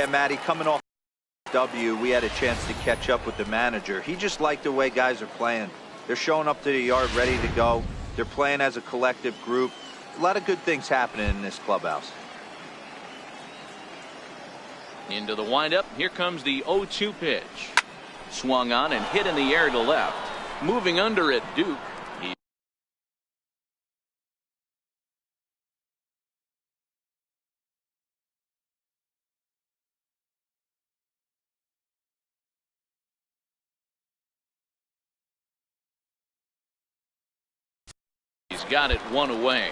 Yeah, Matty, coming off W, we had a chance to catch up with the manager. He just liked the way guys are playing. They're showing up to the yard ready to go. They're playing as a collective group. A lot of good things happening in this clubhouse. Into the windup. Here comes the 0-2 pitch. Swung on and hit in the air to left. Moving under at Duke. He's got it one away.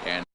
And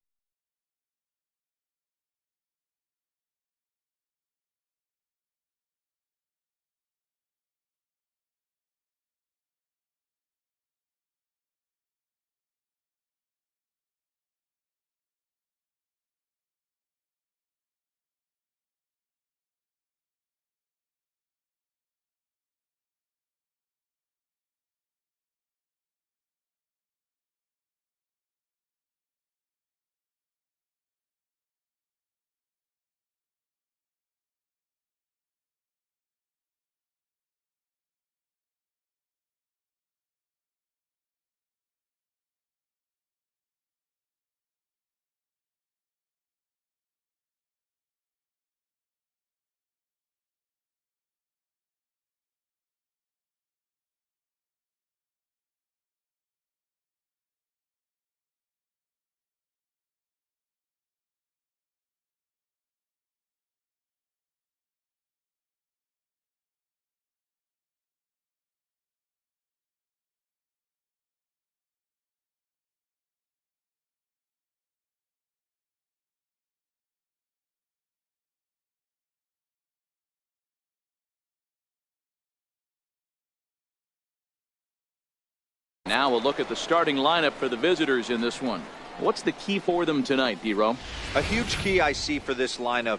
now we'll look at the starting lineup for the visitors in this one. What's the key for them tonight, D-Row? A huge key I see for this lineup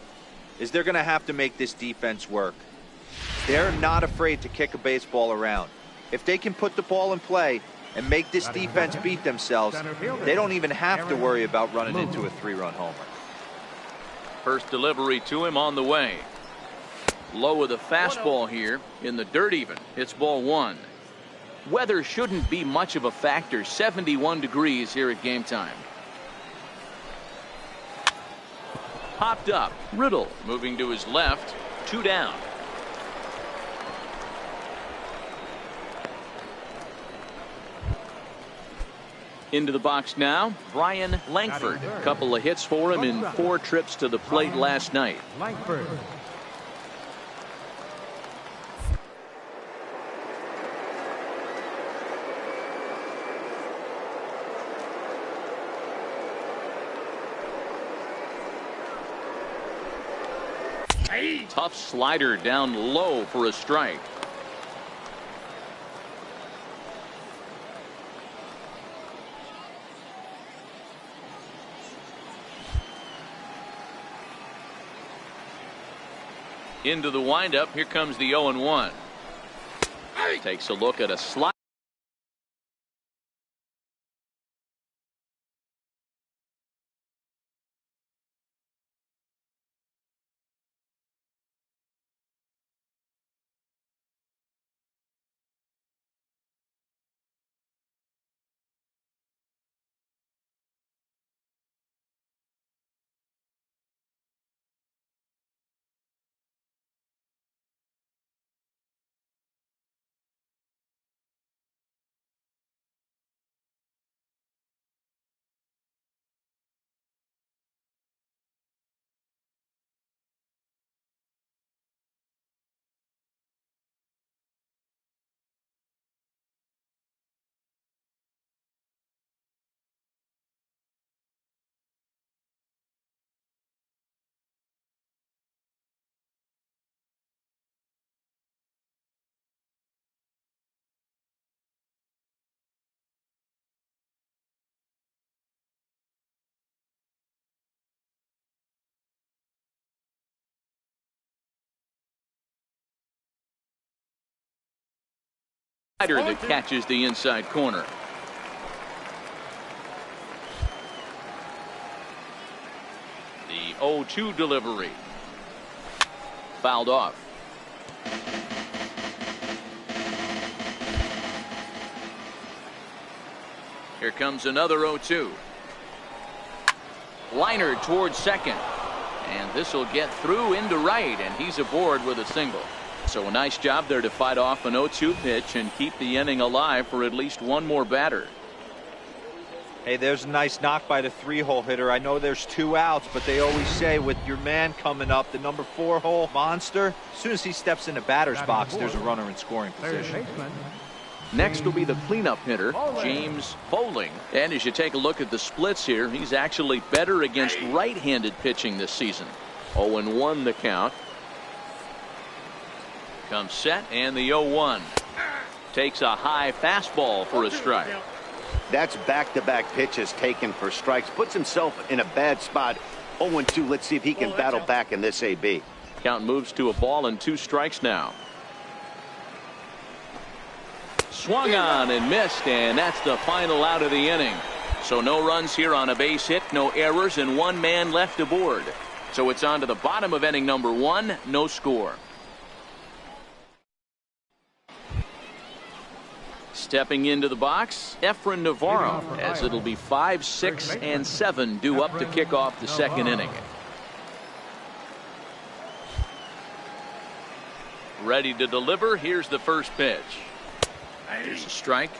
is they're going to have to make this defense work. They're not afraid to kick a baseball around. If they can put the ball in play and make this defense beat themselves, they don't even have to worry about running into a 3-run homer. First delivery to him on the way. Low with a fastball here in the dirt even. It's ball one. Weather shouldn't be much of a factor. 71 degrees here at game time. Popped up. Riddle moving to his left. 2 down. Into the box now, Brian Langford. A couple of hits for him in 4 trips to the plate last night. Langford. Tough slider down low for a strike. Into the windup. Here comes the 0-1. Takes a look at a slide. That catches the inside corner. The 0-2 delivery. Fouled off. Here comes another 0-2. Liner towards second. And this will get through into right, and he's aboard with a single. So a nice job there to fight off an 0-2 pitch and keep the inning alive for at least one more batter. Hey, there's a nice knock by the 3-hole hitter. I know there's 2 outs, but they always say with your man coming up, the number 4-hole monster, as soon as he steps in the batter's box, there's a runner in scoring position. Next will be the cleanup hitter, James Bowling. And as you take a look at the splits here, he's actually better against right-handed pitching this season. 0-1 the count. Comes set, and the 0-1. Takes a high fastball for a strike. That's back-to-back pitches taken for strikes. Puts himself in a bad spot. 0-2. Let's see if he can battle back in this AB. Count moves to a ball and 2 strikes now. Swung on and missed, and that's the final out of the inning. So no runs here on a base hit, no errors, and 1 man left aboard. So it's on to the bottom of inning number 1, no score. Stepping into the box, Efren Navarro, as it'll be 5, 6, and 7 due up to kick off the second inning. Ready to deliver. Here's the first pitch. Here's a strike.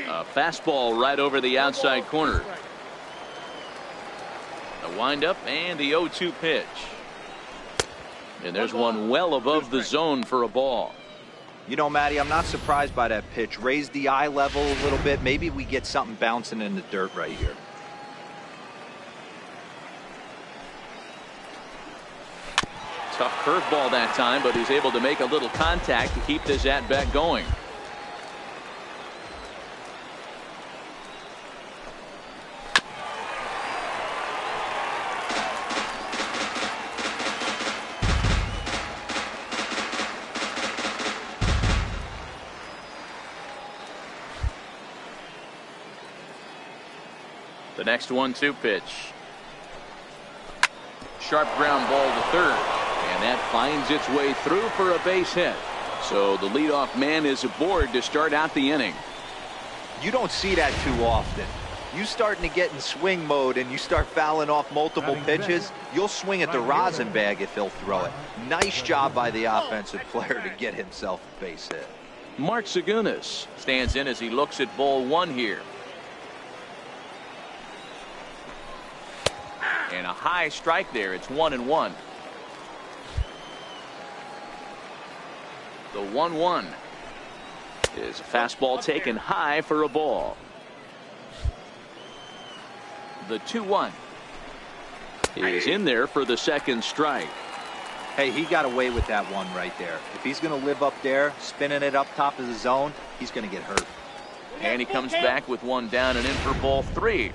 A fastball right over the outside corner. The windup and the 0-2 pitch. And there's one well above the zone for a ball. You know, Matty, I'm not surprised by that pitch. Raise the eye level a little bit. Maybe we get something bouncing in the dirt right here. Tough curveball that time, but he's able to make a little contact to keep this at-bat going. The next 1-2 pitch. Sharp ground ball to third. And that finds its way through for a base hit. So the leadoff man is aboard to start out the inning. You don't see that too often. You starting to get in swing mode and you start fouling off multiple pitches, you'll swing at the rosin bag if he'll throw it. Nice job by the offensive player to get himself a base hit. Mark Segunas stands in as he looks at ball 1 here. And a high strike there. It's 1-1. The 1-1 is a fastball taken high for a ball. The 2-1 is in there for the second strike. Hey, he got away with that one right there. If he's going to live up there, spinning it up top of the zone, he's going to get hurt. And he comes back with one down and in for ball 3.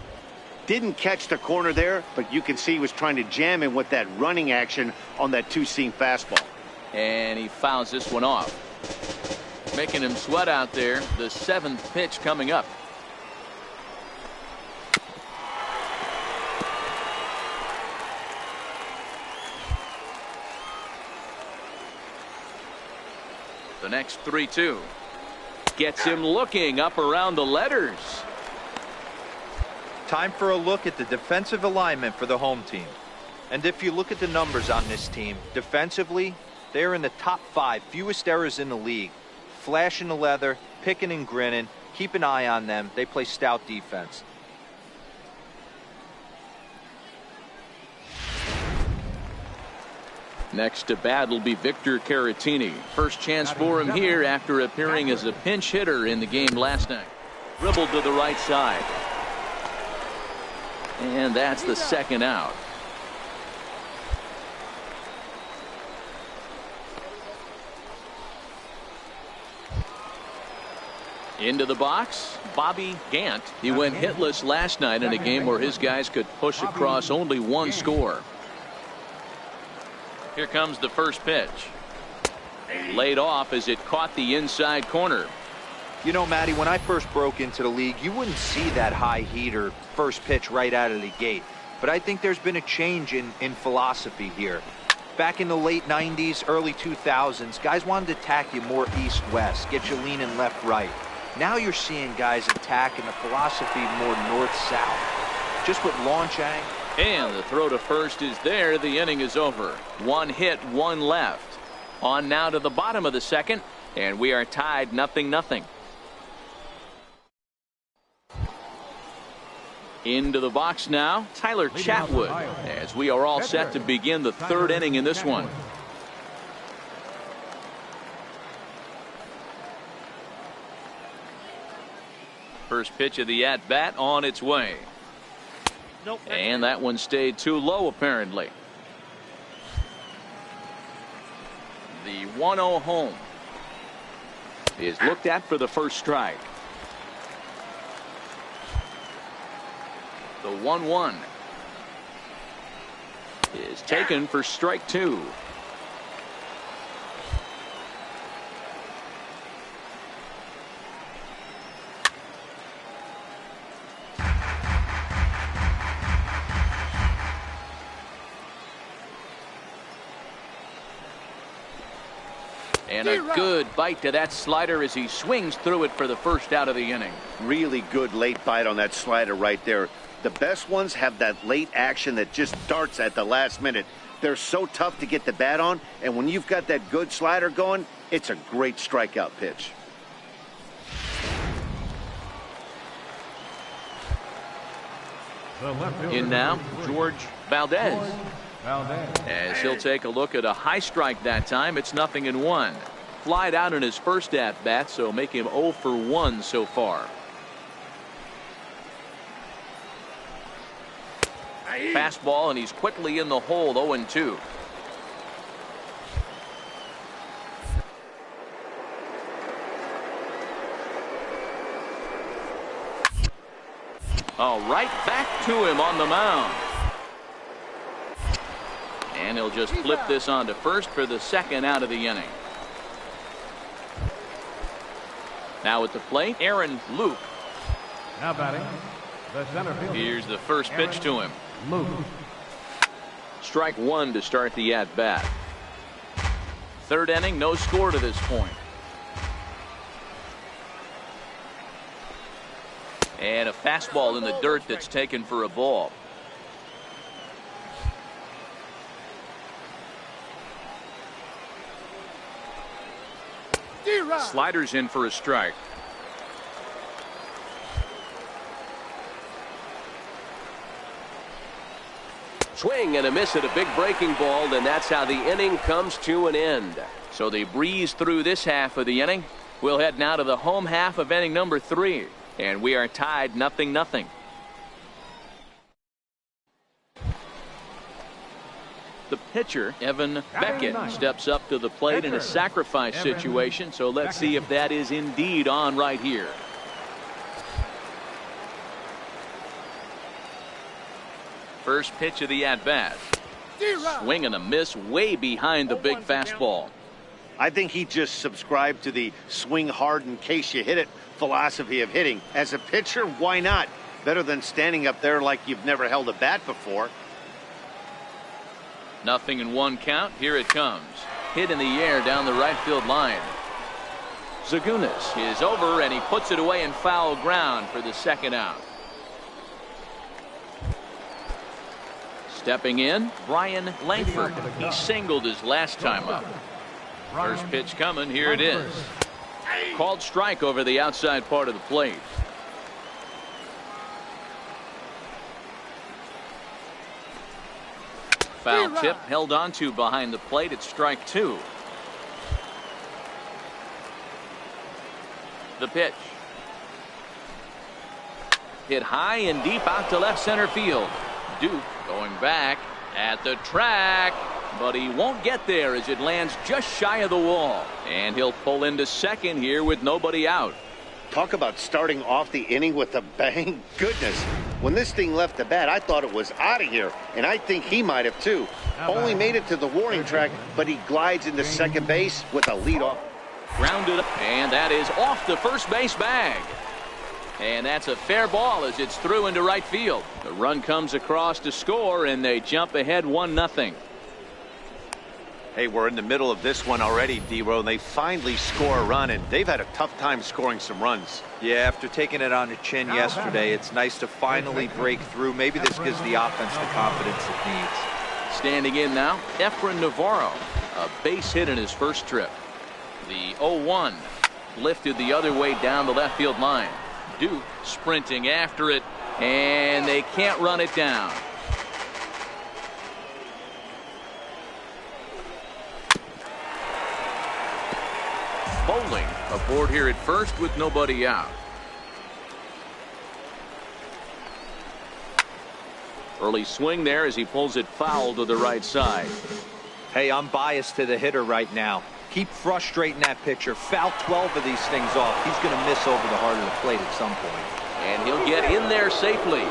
Didn't catch the corner there, but you can see he was trying to jam him with that running action on that 2-seam fastball. And he fouls this one off. Making him sweat out there. The 7th pitch coming up. The next 3-2 gets him looking up around the letters. Time for a look at the defensive alignment for the home team. And if you look at the numbers on this team, defensively, they're in the top 5 fewest errors in the league. Flashing the leather, picking and grinning, keep an eye on them. They play stout defense. Next to bat will be Victor Caratini. First chance for him here after appearing as a pinch hitter in the game last night. Dribbled to the right side. And that's the second out. Into the box, Bobby Gant. He went hitless last night in a game where his guys could push across only one score. Here comes the first pitch. Laid off as it caught the inside corner. You know, Matty, when I first broke into the league, you wouldn't see that high heater first pitch right out of the gate. But I think there's been a change in philosophy here. Back in the late 90s, early 2000s, guys wanted to attack you more east-west, get you leaning left-right. Now you're seeing guys attack in the philosophy more north-south. Just with launch angle. And the throw to first is there. The inning is over. One hit, one left. On now to the bottom of the second, and we are tied 0-0. Into the box now, Tyler Chatwood, as we are all set to begin the third inning in this one. First pitch of the at-bat on its way. And that one stayed too low, apparently. The 1-0 home is looked at for the first strike. The 1-1 is taken for strike two. And a good bite to that slider as he swings through it for the first out of the inning. Really good late bite on that slider right there. The best ones have that late action that just darts at the last minute. They're so tough to get the bat on, and when you've got that good slider going, it's a great strikeout pitch. In now, George Valdez. As he'll take a look at a high strike that time. It's 0-1. Flied out in his first at bat, so make him 0 for 1 so far. Fastball, and he's quickly in the hole. 0-2. All right, back to him on the mound. And he'll just flip this on to first for the second out of the inning. Now at the plate, Aaron Luke. Now batting, the center fielder. Here's the first pitch to him. Luke. Strike one to start the at-bat. Third inning, no score to this point. And a fastball in the dirt that's taken for a ball. Sliders in for a strike. Swing and a miss at a big breaking ball, and that's how the inning comes to an end. So they breeze through this half of the inning. We'll head now to the home half of inning number 3, and we are tied 0-0. The pitcher, Evan Beckett, steps up to the plate in a sacrifice situation, so let's see if that is indeed on right here. First pitch of the at-bat. Swing and a miss way behind the big fastball. I think he just subscribed to the swing hard in case you hit it philosophy of hitting. As a pitcher, why not? Better than standing up there like you've never held a bat before. 0-1 count. Here it comes. Hit in the air down the right field line. Zagunis is over, and he puts it away in foul ground for the second out. Stepping in, Brian Langford. He singled his last time up. First pitch coming. Here it is. Called strike over the outside part of the plate. Foul tip held onto behind the plate. It's strike 2. The pitch. Hit high and deep out to left center field. Duke going back at the track, but he won't get there as it lands just shy of the wall. And he'll pull into second here with nobody out. Talk about starting off the inning with a bang. Goodness, When this thing left the bat, I thought it was out of here, and I think he might have too. Only made it to the warning track, but he glides into second base with a leadoff. Grounded up, and that is off the first base bag. And that's a fair ball as it's through into right field. The run comes across to score, and they jump ahead 1-0. Hey, we're in the middle of this one already, D-Row, and they finally score a run, and they've had a tough time scoring some runs. Yeah, after taking it on the chin yesterday, it's nice to finally break through. Maybe this gives the offense the confidence it needs. Standing in now, Efren Navarro, a base hit in his first trip. The 0-1 lifted the other way down the left field line. Duke sprinting after it, and they can't run it down. Bowling aboard here at first with nobody out. Early swing there as he pulls it foul to the right side. Hey, I'm biased to the hitter right now. Keep frustrating that pitcher. Foul 12 of these things off. He's going to miss over the heart of the plate at some point. And he'll get in there safely.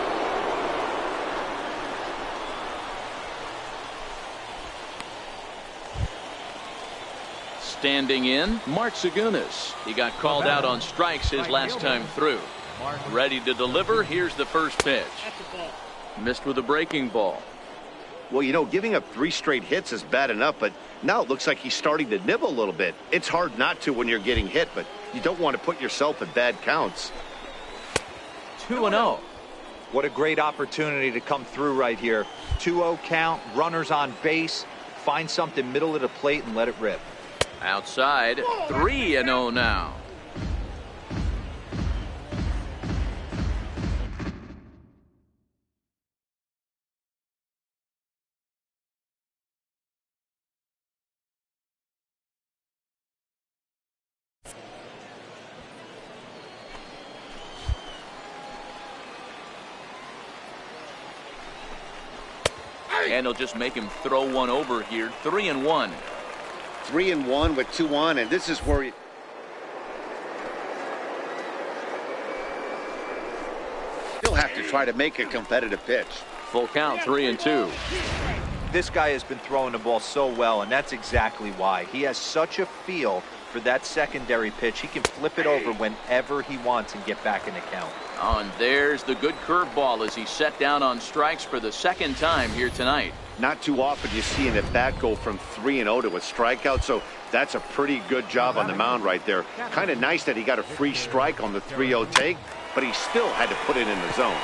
Standing in, Mark Segunas. He got called out on strikes his last time through. Ready to deliver. Here's the first pitch. Missed with a breaking ball. Well, you know, giving up 3 straight hits is bad enough, but now it looks like he's starting to nibble a little bit. It's hard not to when you're getting hit, but you don't want to put yourself in bad counts. 2-0. What a great opportunity to come through right here. 2-0 count, runners on base. Find something middle of the plate and let it rip. Outside, 3-0 now. And he'll just make him throw one over here. 3-1. 3-1 with 2 on, and this is where you still have to try to make a competitive pitch. Full count, 3-2. This guy has been throwing the ball so well, and that's exactly why. He has such a feel for that secondary pitch. He can flip it over whenever he wants and get back in the count. Oh, and there's the good curveball as he set down on strikes for the second time here tonight. Not too often you see an at-bat go from 3-0 to a strikeout, so that's a pretty good job on the mound right there. Kind of nice that he got a free strike on the 3-0 take, but he still had to put it in the zone.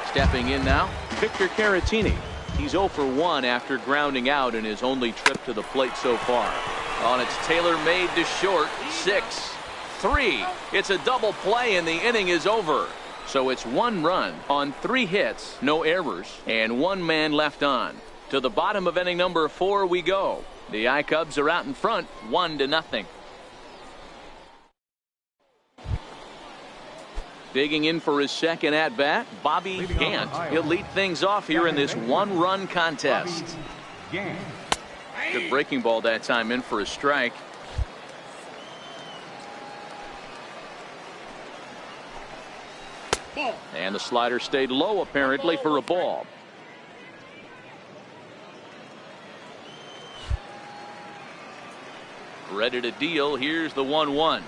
Stepping in now, Victor Caratini. He's 0 for 1 after grounding out in his only trip to the plate so far. On its tailor-made to short, 6-3. It's a double play and the inning is over. So it's 1 run on 3 hits, no errors, and 1 man left on. To the bottom of inning number 4 we go. The I-Cubs are out in front, 1-0. Digging in for his second at-bat, Bobby Gant. He'll lead things off here in this 1-run contest. Good breaking ball that time, in for a strike. And the slider stayed low apparently for a ball. Ready to deal. Here's the 1-1.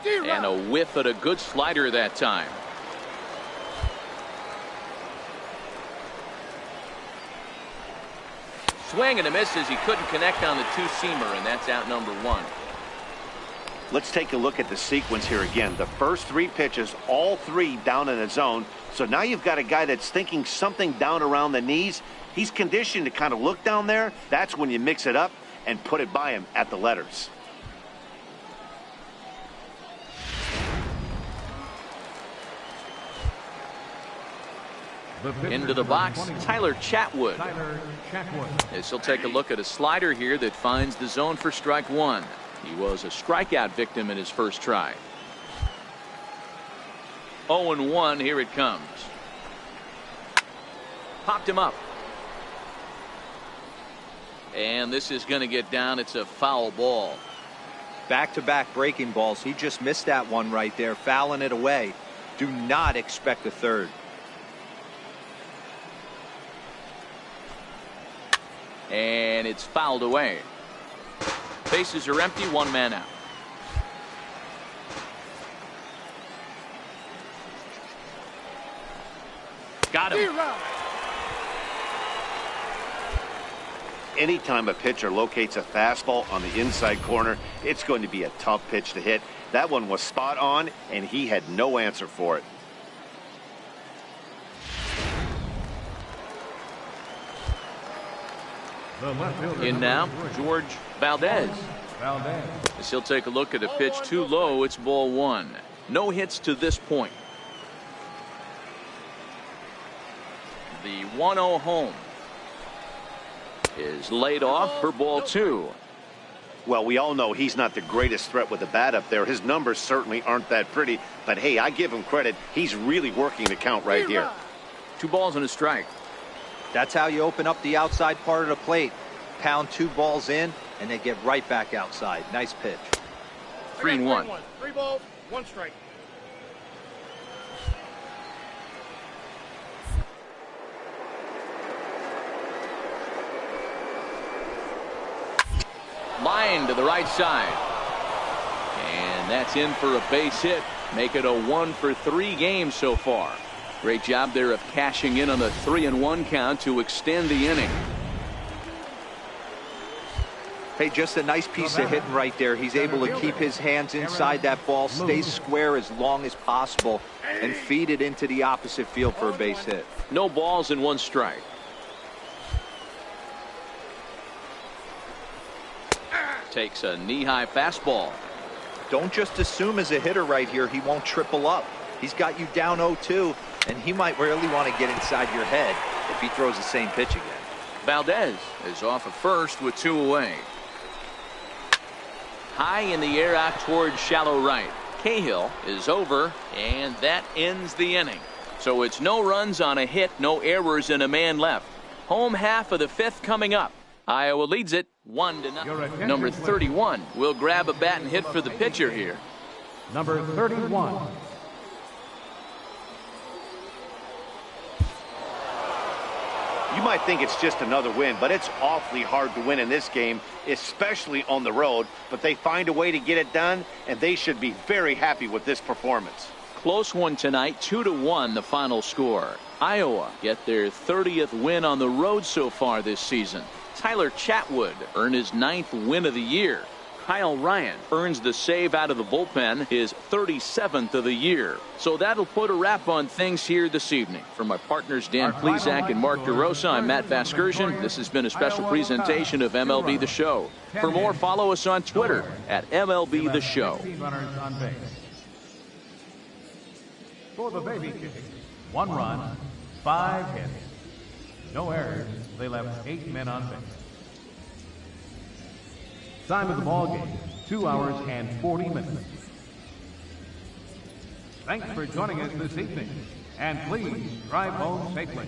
And a whiff at a good slider that time. Swing and a miss as he couldn't connect on the 2-seamer, and that's out number 1. Let's take a look at the sequence here again. The first 3 pitches, all 3 down in the zone. So now you've got a guy that's thinking something down around the knees. He's conditioned to kind of look down there. That's when you mix it up and put it by him at the letters. Into the box, Tyler Chatwood. As he'll take a look at a slider here that finds the zone for strike 1. He was a strikeout victim in his first try. 0-1, here it comes. Popped him up. And this is going to get down. It's a foul ball. Back-to-back breaking balls. He just missed that one right there, fouling it away. Do not expect a third. And it's fouled away. Bases are empty, one man out. Got him. Anytime a pitcher locates a fastball on the inside corner, it's going to be a tough pitch to hit. That one was spot on, and he had no answer for it. In now, George Valdez. As he'll take a look at a pitch too low, it's ball one. No hits to this point. The 1-0 home is laid off for ball two. Well, we all know he's not the greatest threat with the bat up there. His numbers certainly aren't that pretty. But, hey, I give him credit. He's really working the count right here. 2 balls and a strike. That's how you open up the outside part of the plate. Pound 2 balls in, and they get right back outside. Nice pitch. 3-1. 3 balls, 1 strike. Line to the right side. And that's in for a base hit. Make it a 1-for-3 game so far. Great job there of cashing in on the 3-1 count to extend the inning. Hey, just a nice piece of hitting right there. He's able to keep his hands inside that ball, stay square as long as possible, and feed it into the opposite field for a base hit. No balls and 1 strike. Takes a knee-high fastball. Don't just assume as a hitter right here he won't triple up. He's got you down 0-2, and he might really want to get inside your head if he throws the same pitch again. Valdez is off of first with 2 away. High in the air out towards shallow right. Cahill is over, and that ends the inning. So it's no runs on a hit, no errors, and a man left. Home half of the 5th coming up. Iowa leads it 1-0. Number 31 will grab a bat and hit for the pitcher here. Number 31. You might think it's just another win, but it's awfully hard to win in this game, especially on the road. But they find a way to get it done, and they should be very happy with this performance. Close one tonight, 2-1 the final score. Iowa get their 30th win on the road so far this season. Tyler Chatwood earned his 9th win of the year. Kyle Ryan earns the save out of the bullpen, his 37th of the year. So that'll put a wrap on things here this evening. For my partners Dan Plesac and Mark DeRosa, I'm Matt Vasgersian. This has been a special presentation of MLB The Show. For more, follow us on Twitter at MLB The Show. For the baby kick, 1 run, 5 hits. No errors. They left 8 men on base. Time of the ball game, 2 hours and 40 minutes. Thanks for joining us this evening, and please drive home safely.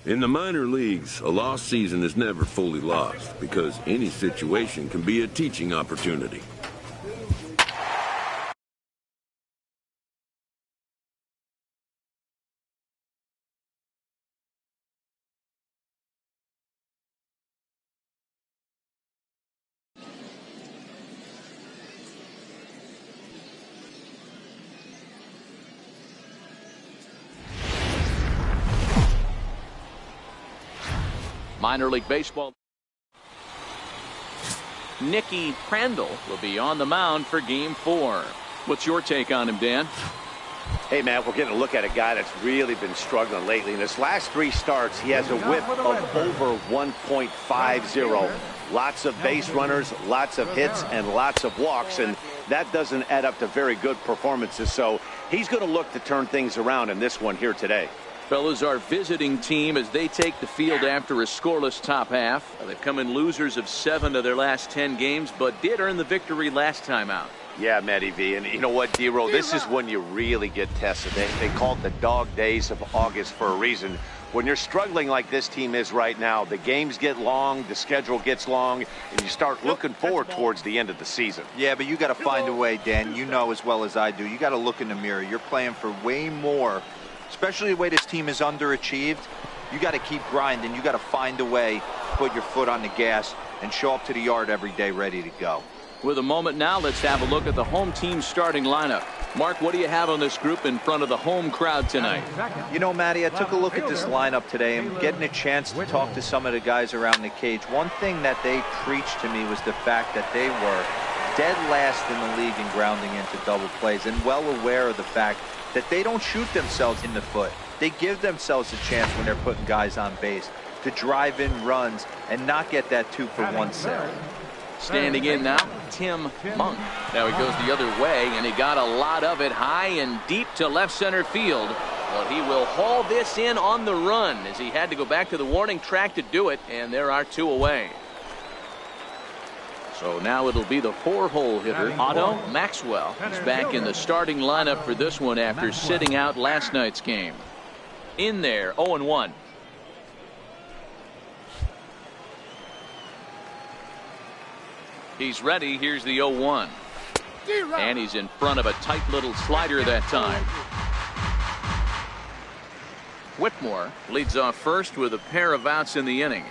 In the minor leagues, a lost season is never fully lost because any situation can be a teaching opportunity. Minor League Baseball. Nicky Crandall will be on the mound for Game 4. What's your take on him, Dan? Hey, man, we're getting a look at a guy that's really been struggling lately. In his last 3 starts, he has a whip of over 1.50. Lots of base runners, lots of hits, and lots of walks, and that doesn't add up to very good performances. So he's going to look to turn things around in this one here today. Fellas, our visiting team as they take the field after a scoreless top half. They've come in losers of 7 of their last 10 games, but did earn the victory last time out. Yeah, Matty V, and you know what, D-Row, this is when you really get tested. They call it the dog days of August for a reason. When you're struggling like this team is right now, the games get long, the schedule gets long, and you start looking forward towards the end of the season. Yeah, but you got to find a way, Dan. You know as well as I do. You got to look in the mirror. You're playing for way more. Especially the way this team is underachieved, you got to keep grinding. You got to find a way, put your foot on the gas, and show up to the yard every day ready to go. With a moment now, let's have a look at the home team starting lineup. Mark, what do you have on this group in front of the home crowd tonight? You know, Matty, I took a look at this lineup today and getting a chance to talk to some of the guys around the cage. One thing that they preached to me was the fact that they were dead last in the league in grounding into double plays, and well aware of the fact that they don't shoot themselves in the foot. They give themselves a chance when they're putting guys on base to drive in runs and not get that 2-for-1 sale. Standing in now, Tim Monk. Now he goes the other way, and he got a lot of it high and deep to left center field. But he will haul this in on the run as he had to go back to the warning track to do it, and there are 2 away. So now it'll be the 4-hole hitter, Otto Maxwell. He's back in the starting lineup for this one after sitting out last night's game. In there, 0-1. He's ready. Here's the 0-1. And he's in front of a tight little slider that time. Whitmore leads off first with a pair of outs in the inning.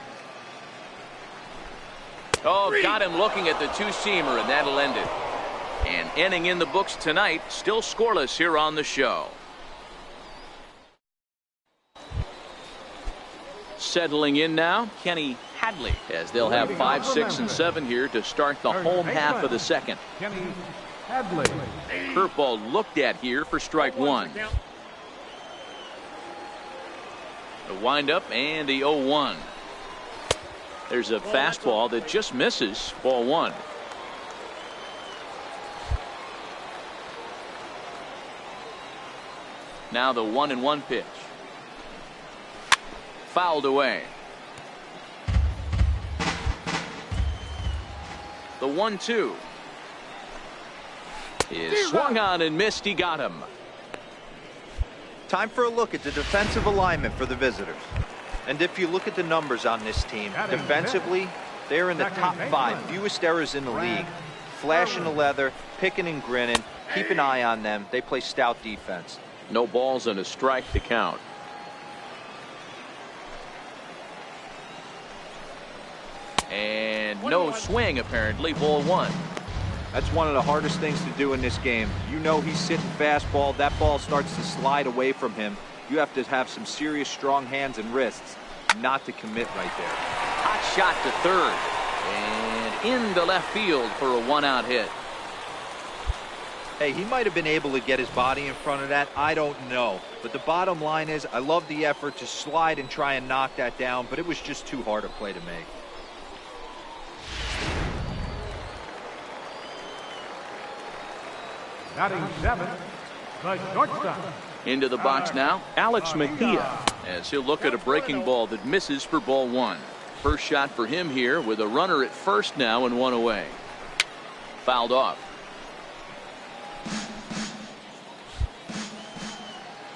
Oh, got him looking at the 2-seamer, and that'll end it. An inning in the books tonight, still scoreless here on the show. Settling in now, Kenny Hadley, as they'll have 5, 6, and 7 here to start the home half of the second. Kenny Hadley. Curveball looked at here for strike 1. The windup and the 0-1. There's a fastball that just misses, ball 1. Now the 1-1 pitch. Fouled away. The 1-2 is swung on and missed. He got him. Time for a look at the defensive alignment for the visitors. And if you look at the numbers on this team, defensively, they're in the top 5, fewest errors in the league. Flashing the leather, picking and grinning, keep an eye on them. They play stout defense. No balls and a strike to count. And no swing, apparently, ball 1. That's one of the hardest things to do in this game. You know he's sitting fastball. That ball starts to slide away from him. You have to have some serious strong hands and wrists not to commit right there. Hot shot to third. And into left field for a 1-out hit. Hey, he might have been able to get his body in front of that. I don't know. But the bottom line is I love the effort to slide and try and knock that down, but it was just too hard a play to make. Batting 7, the shortstop. Into the box now, Alex Mejia. as he'll look at a breaking ball that misses for ball one. First shot for him here with a runner at first now and one away. Fouled off.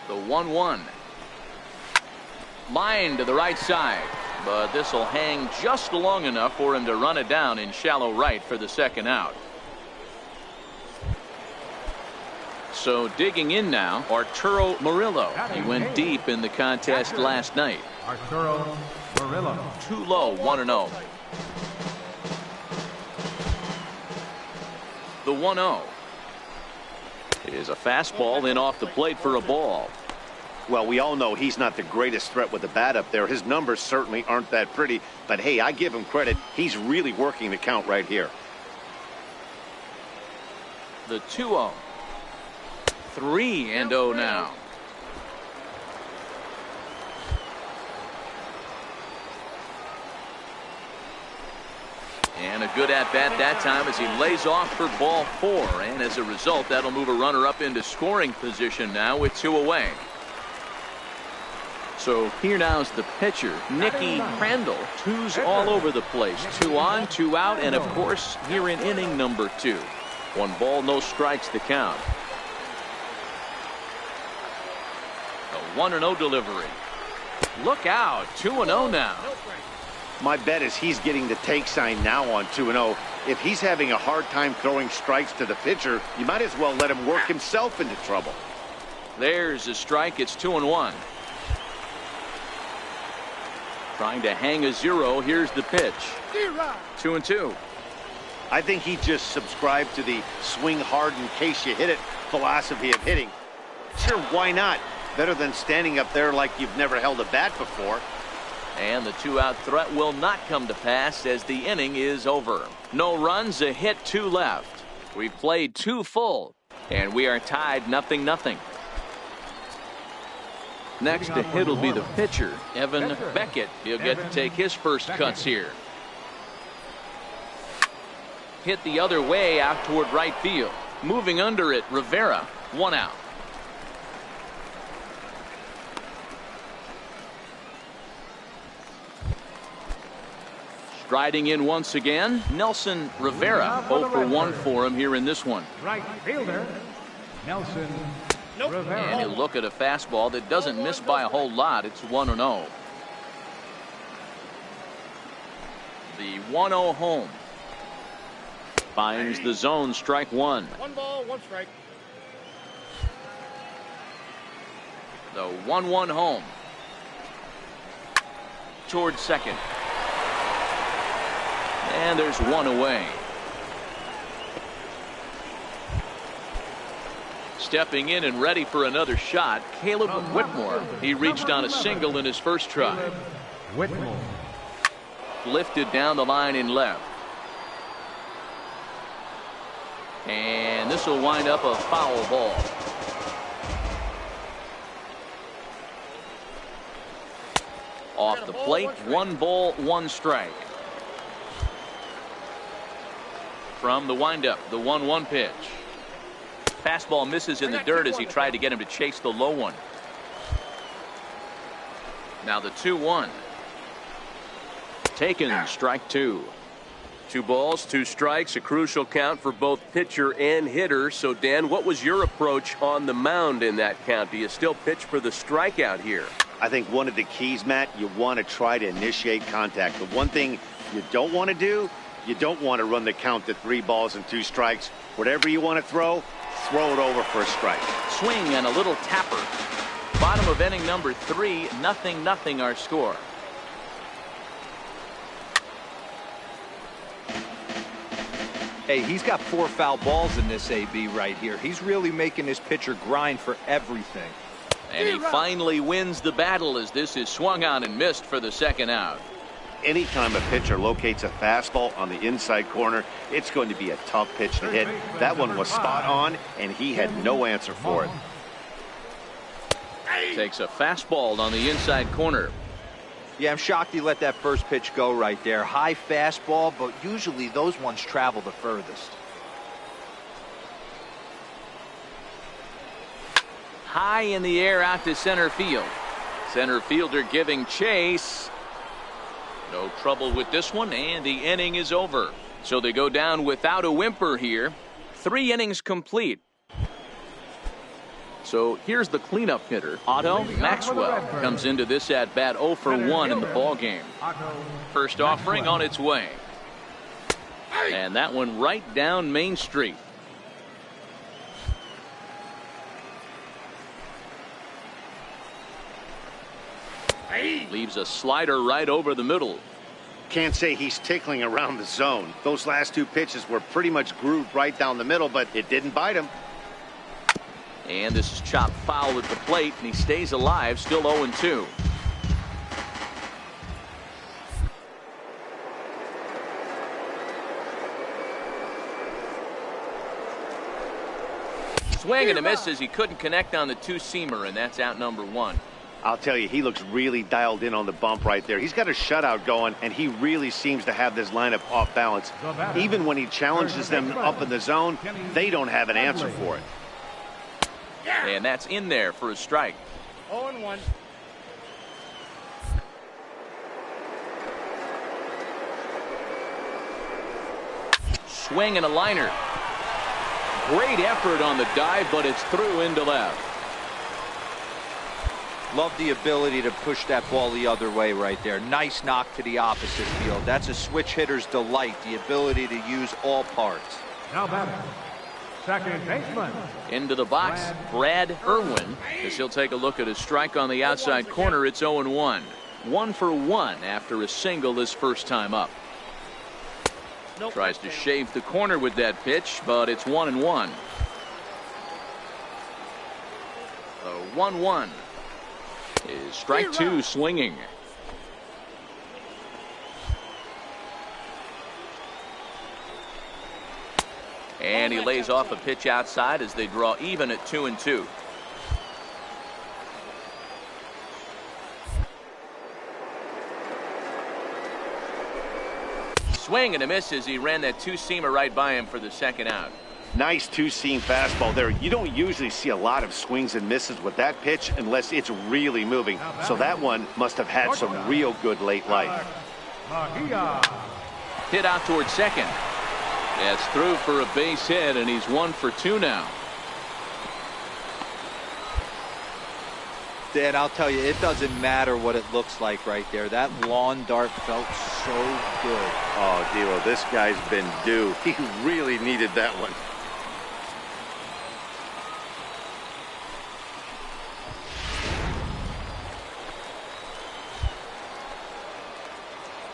The 1-1. Line to the right side, but this will hang just long enough for him to run it down in shallow right for the second out. So digging in now, Arturo Murillo. He went deep in the contest last night. Arturo Murillo. Too low, 1-0. The 1-0 is a fastball in off the plate for a ball. Well, we all know he's not the greatest threat with the bat up there. His numbers certainly aren't that pretty, but hey, I give him credit. He's really working the count right here. The 2-0. 3-0 now. And a good at-bat that time as he lays off for ball 4. And as a result, that'll move a runner up into scoring position now with 2 away. So here now is the pitcher, Nicky Crandall. 2's all over the place. 2 on, 2 out, and of course, here in inning number 2. 1 ball, no strikes to count. A 1-0 delivery. Look out, 2-0 now. My bet is he's getting the take sign now on 2-0. If he's having a hard time throwing strikes to the pitcher, you might as well let him work himself into trouble. There's a strike. It's 2-1. Trying to hang a 0. Here's the pitch. 2-2. I think he just subscribed to the swing hard in case you hit it philosophy of hitting. Sure, why not? Better than standing up there like you've never held a bat before. And the 2-out threat will not come to pass as the inning is over. No runs, a hit, 2 left. We've played 2 full, and we are tied 0-0. Next to hit will be the pitcher, Evan Beckett. He'll get to take his first cuts here. Hit the other way out toward right field. Moving under it, Rivera. 1 out. Striding in once again, Nelson Rivera. 0 for 1 for him here in this one. Right fielder, Nelson Rivera. And he'll look at a fastball that doesn't miss by a whole lot. It's 1-0. The 1-0 home. Finds the zone, strike 1. 1 ball, 1 strike. The 1-1 home. Towards second. And there's 1 away. Stepping in and ready for another shot, Caleb Whitmore. He reached on a single in his first try. Whitmore. Lifted down the line in left. And this will wind up a foul ball. Off the plate, 1 ball, 1 strike. From the windup, the 1-1 pitch. Fastball misses in the dirt as he tried to get him to chase the low one. Now the 2-1. Taken, strike 2. 2 balls, 2 strikes, a crucial count for both pitcher and hitter. So, Dan, what was your approach on the mound in that count? Do you still pitch for the strikeout here? I think one of the keys, Matt, you want to try to initiate contact. The one thing you don't want to do, you don't want to run the count to 3 balls and 2 strikes. Whatever you want to throw it over for a strike. Swing and a little tapper. Bottom of inning number 3, 0-0 our score. Hey, he's got 4 foul balls in this AB right here. He's really making this pitcher grind for everything. And he finally wins the battle as this is swung on and missed for the second out. Anytime a pitcher locates a fastball on the inside corner, it's going to be a tough pitch to hit. That one was spot on, and he had no answer for it. Takes a fastball on the inside corner. Yeah, I'm shocked he let that first pitch go right there. High fastball, but usually those ones travel the furthest. High in the air out to center field. Center fielder giving chase. No trouble with this one, and the inning is over. So they go down without a whimper here. 3 innings complete. So here's the cleanup hitter. Otto Maxwell comes into this at bat 0 for 1 in the ball game. First offering on its way. And that one right down Main Street. Leaves a slider right over the middle. Can't say he's tickling around the zone. Those last 2 pitches were pretty much grooved right down the middle, but it didn't bite him. And this is chopped foul at the plate, and he stays alive, still 0-2. Swing and a miss as he couldn't connect on the 2-seamer, and that's out number 1. I'll tell you, he looks really dialed in on the bump right there. He's got a shutout going, and he really seems to have this lineup off balance. Even when he challenges them up in the zone, they don't have an answer for it. And that's in there for a strike. 0-1. Swing and a liner. Great effort on the dive, but it's through into left. Love the ability to push that ball the other way right there. Nice knock to the opposite field. That's a switch hitter's delight, the ability to use all parts. Now batting, second baseman. Into the box, Brad Irwin, as he'll take a look at a strike on the outside corner. It's 0-1. 1 for 1 after a single his first time up. Tries to shave the corner with that pitch, but it's 1-1. 1-1 is strike 2 swinging. And he lays off a pitch outside as they draw even at 2-2. Swing and a miss as he ran that 2-seamer right by him for the second out. Nice 2-seam fastball there. You don't usually see a lot of swings and misses with that pitch unless it's really moving. So that one must have had some real good late life. Hit out towards second. That's through for a base hit, and he's 1 for 2 now. Dan, I'll tell you, it doesn't matter what it looks like right there. That lawn dart felt so good. Oh, Devo, this guy's been due. He really needed that one.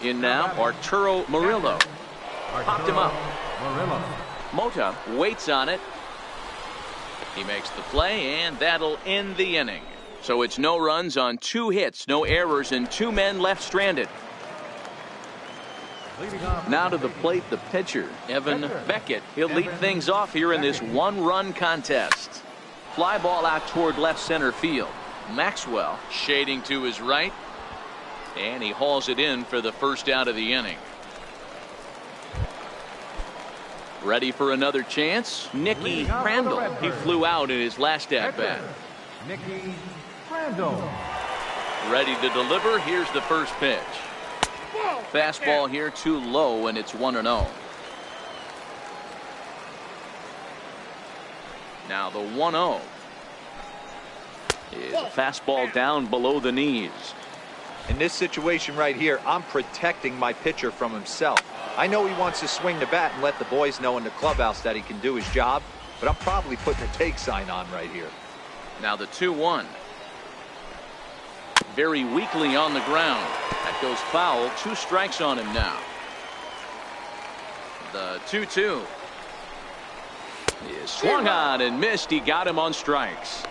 In now, Arturo Murillo. Popped him up. Mota waits on it. He makes the play, and that'll end the inning. So it's no runs on 2 hits, no errors, and 2 men left stranded. Now to the plate, the pitcher, Evan Beckett. He'll lead things off here in this 1-run contest. Fly ball out toward left center field. Maxwell shading to his right, and he hauls it in for the first out of the inning. Ready for another chance? Nicky Crandall. He flew out in his last at-bat. Nicky Crandall. Ready to deliver. Here's the first pitch. Fastball here too low, and it's 1-0. Now the 1-0 is a fastball down below the knees. In this situation right here, I'm protecting my pitcher from himself. I know he wants to swing the bat and let the boys know in the clubhouse that he can do his job, but I'm probably putting a take sign on right here. Now the 2-1. Very weakly on the ground. That goes foul. 2 strikes on him now. The 2-2 is swung on and missed. He got him on strikes.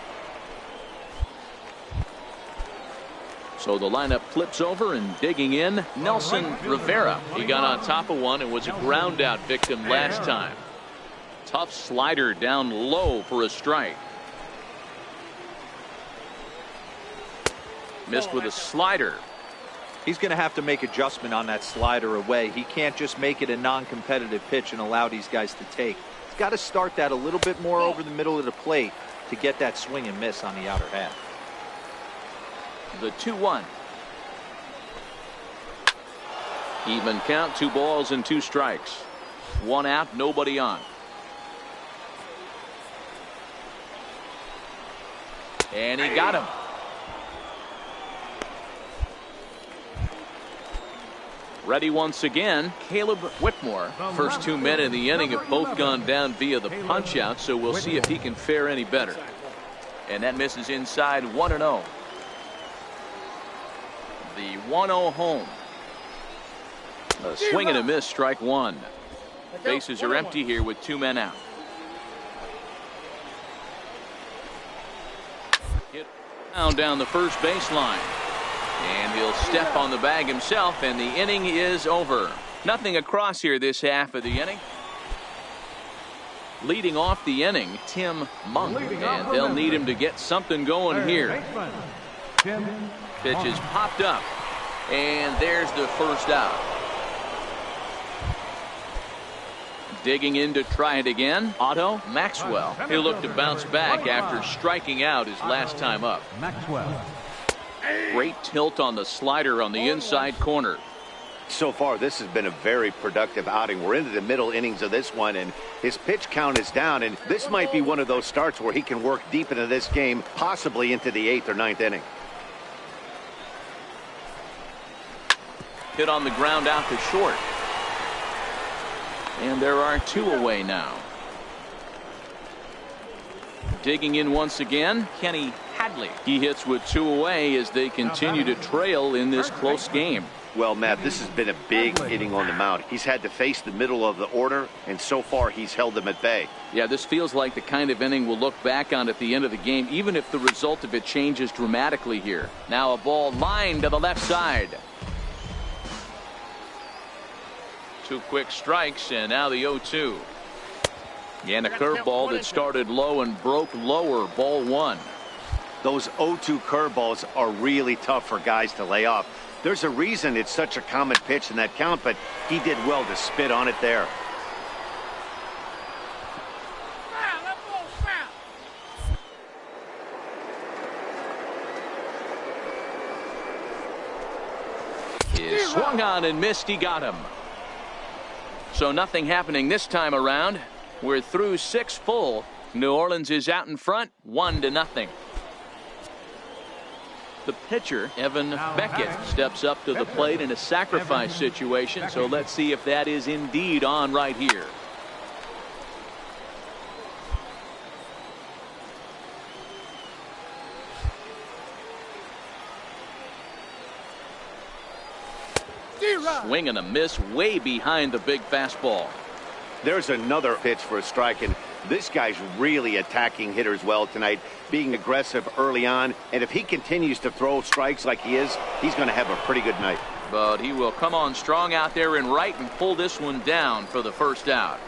So the lineup flips over, and digging in, Nelson Rivera. He got on top of one and was a ground out victim last time. Tough slider down low for a strike. Missed with a slider. He's going to have to make adjustment on that slider away. He can't just make it a non-competitive pitch and allow these guys to take. He's got to start that a little bit more over the middle of the plate to get that swing and miss on the outer half. The 2-1. Even count, 2 balls and 2 strikes. 1 out, nobody on. And he got him. Ready once again, Caleb Whitmore. First 2 men in the inning have both gone down via the punch out, so we'll see if he can fare any better. And that misses inside, 1-0. The 1-0 home. A swing and a miss, strike 1. Bases are empty here with 2 men out. Hit down the first baseline. And he'll step on the bag himself, and the inning is over. Nothing across here this half of the inning. Leading off the inning, Tim Monk, and they'll need him to get something going here. Pitch is popped up, and there's the first out. Digging in to try it again, Otto Maxwell. He'll look to bounce back after striking out his last time up. Maxwell. Great tilt on the slider on the inside corner. So far, this has been a very productive outing. We're into the middle innings of this one, and his pitch count is down, and this might be one of those starts where he can work deep into this game, possibly into the 8th or 9th inning. Hit on the ground out to short. And there are 2 away now. Digging in once again, Kenny Hadley. He hits with 2 away as they continue to trail in this close game. Well, Matt, this has been a big inning on the mound. He's had to face the middle of the order, and so far he's held them at bay. Yeah, this feels like the kind of inning we'll look back on at the end of the game, even if the result of it changes dramatically here. Now a ball lined to the left side. 2 quick strikes, and now the 0-2. And a curveball that started low and broke lower, ball 1. Those 0-2 curveballs are really tough for guys to lay off. There's a reason it's such a common pitch in that count, but he did well to spit on it there. Is swung on and missed. He got him. So nothing happening this time around. We're through 6 full. New Orleans is out in front, 1-0. The pitcher, Evan Beckett, steps up to the plate in a sacrifice situation. So let's see if that is indeed on right here. Swing and a miss way behind the big fastball. There's another pitch for a strike, and this guy's really attacking hitters well tonight, being aggressive early on, and if he continues to throw strikes like he is, he's going to have a pretty good night. But he will come on strong out there in right and pull this one down for the first out.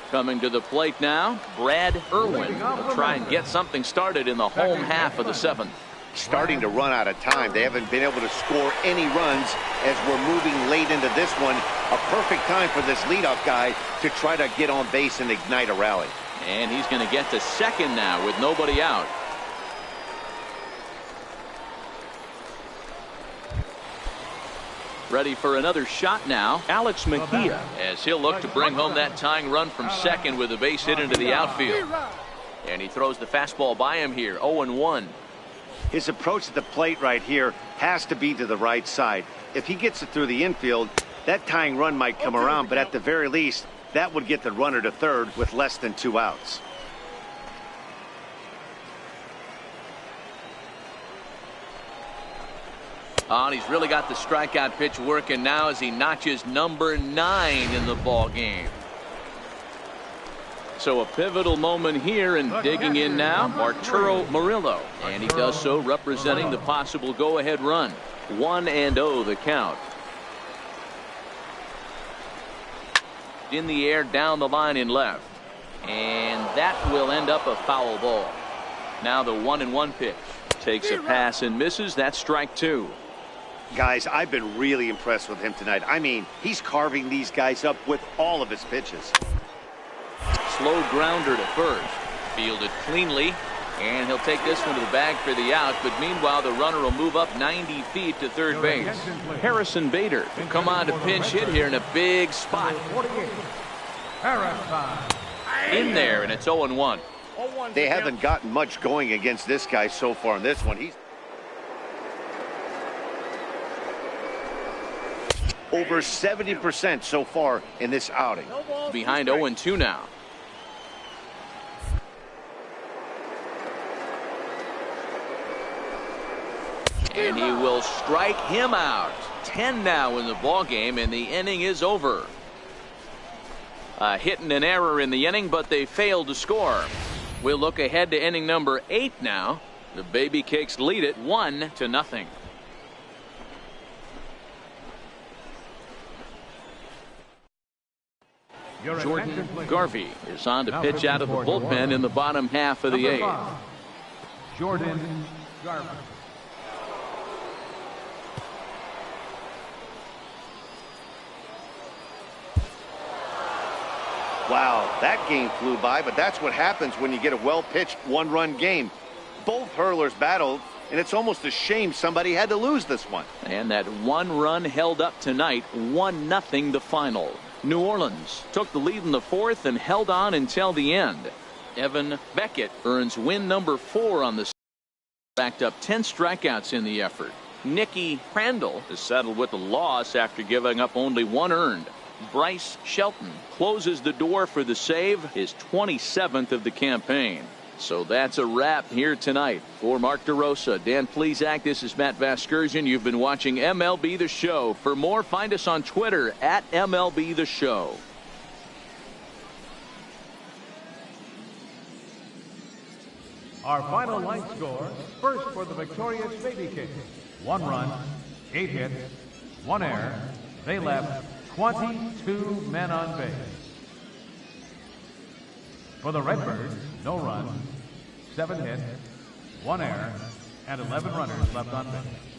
Coming to the plate now, Brad Irwin will try and get something started in the home half of the 7th. Starting to run out of time. They haven't been able to score any runs as we're moving late into this one. A perfect time for this leadoff guy to try to get on base and ignite a rally. And he's going to get to second now with nobody out. Ready for another shot now, Alex Mejia, as he'll look to bring home that tying run from second with a base hit into the outfield. And he throws the fastball by him here, 0-1. His approach to the plate right here has to be to the right side. If he gets it through the infield, that tying run might come around, but at the very least, that would get the runner to third with less than 2 outs. Oh, and he's really got the strikeout pitch working now as he notches number 9 in the ball game. So a pivotal moment here, and digging in now, Arturo Murillo, and he does so representing the possible go-ahead run. 1-0 the count. In the air, down the line in left, and that will end up a foul ball. Now the 1-1 pitch takes a pass and misses. That's strike 2. Guys, I've been really impressed with him tonight. I mean, he's carving these guys up with all of his pitches. Slow grounder to first. Fielded cleanly. And he'll take this one to the bag for the out, but meanwhile the runner will move up 90 feet to third base. Harrison Bader will come on to pinch hit here in a big spot. In there, and it's 0-1. They haven't gotten much going against this guy so far in this one. He's over 70% so far in this outing. Behind 0-2 now. And he will strike him out. 10 now in the ball game, and the inning is over. A hit and an error in the inning, but they failed to score. We'll look ahead to inning number 8 now. The Baby Cakes lead it 1-0. Jordan Garvey is on to pitch out of the bullpen in the bottom half of the 8th. Jordan Garvey. Wow, that game flew by, but that's what happens when you get a well-pitched one-run game. Both hurlers battled, and it's almost a shame somebody had to lose this one. And that one run held up tonight, 1-0 the final. New Orleans took the lead in the 4th and held on until the end. Evan Beckett earns win number 4 on the season. Backed up 10 strikeouts in the effort. Nicky Crandall is settled with the loss after giving up only 1 earned. Bryce Shelton closes the door for the save, his 27th of the campaign. So that's a wrap here tonight. For Mark DeRosa, Dan Plesac, this is Matt Vasgersian. You've been watching MLB The Show. For more, find us on Twitter at MLB The Show. Our final line score, first for the victorious Baby Cakes. 1 run, 8 hits, 1 error. They left 22 men on base. For the Redbirds, no runs, 7 hits, 1 error, and 11 runners left on base.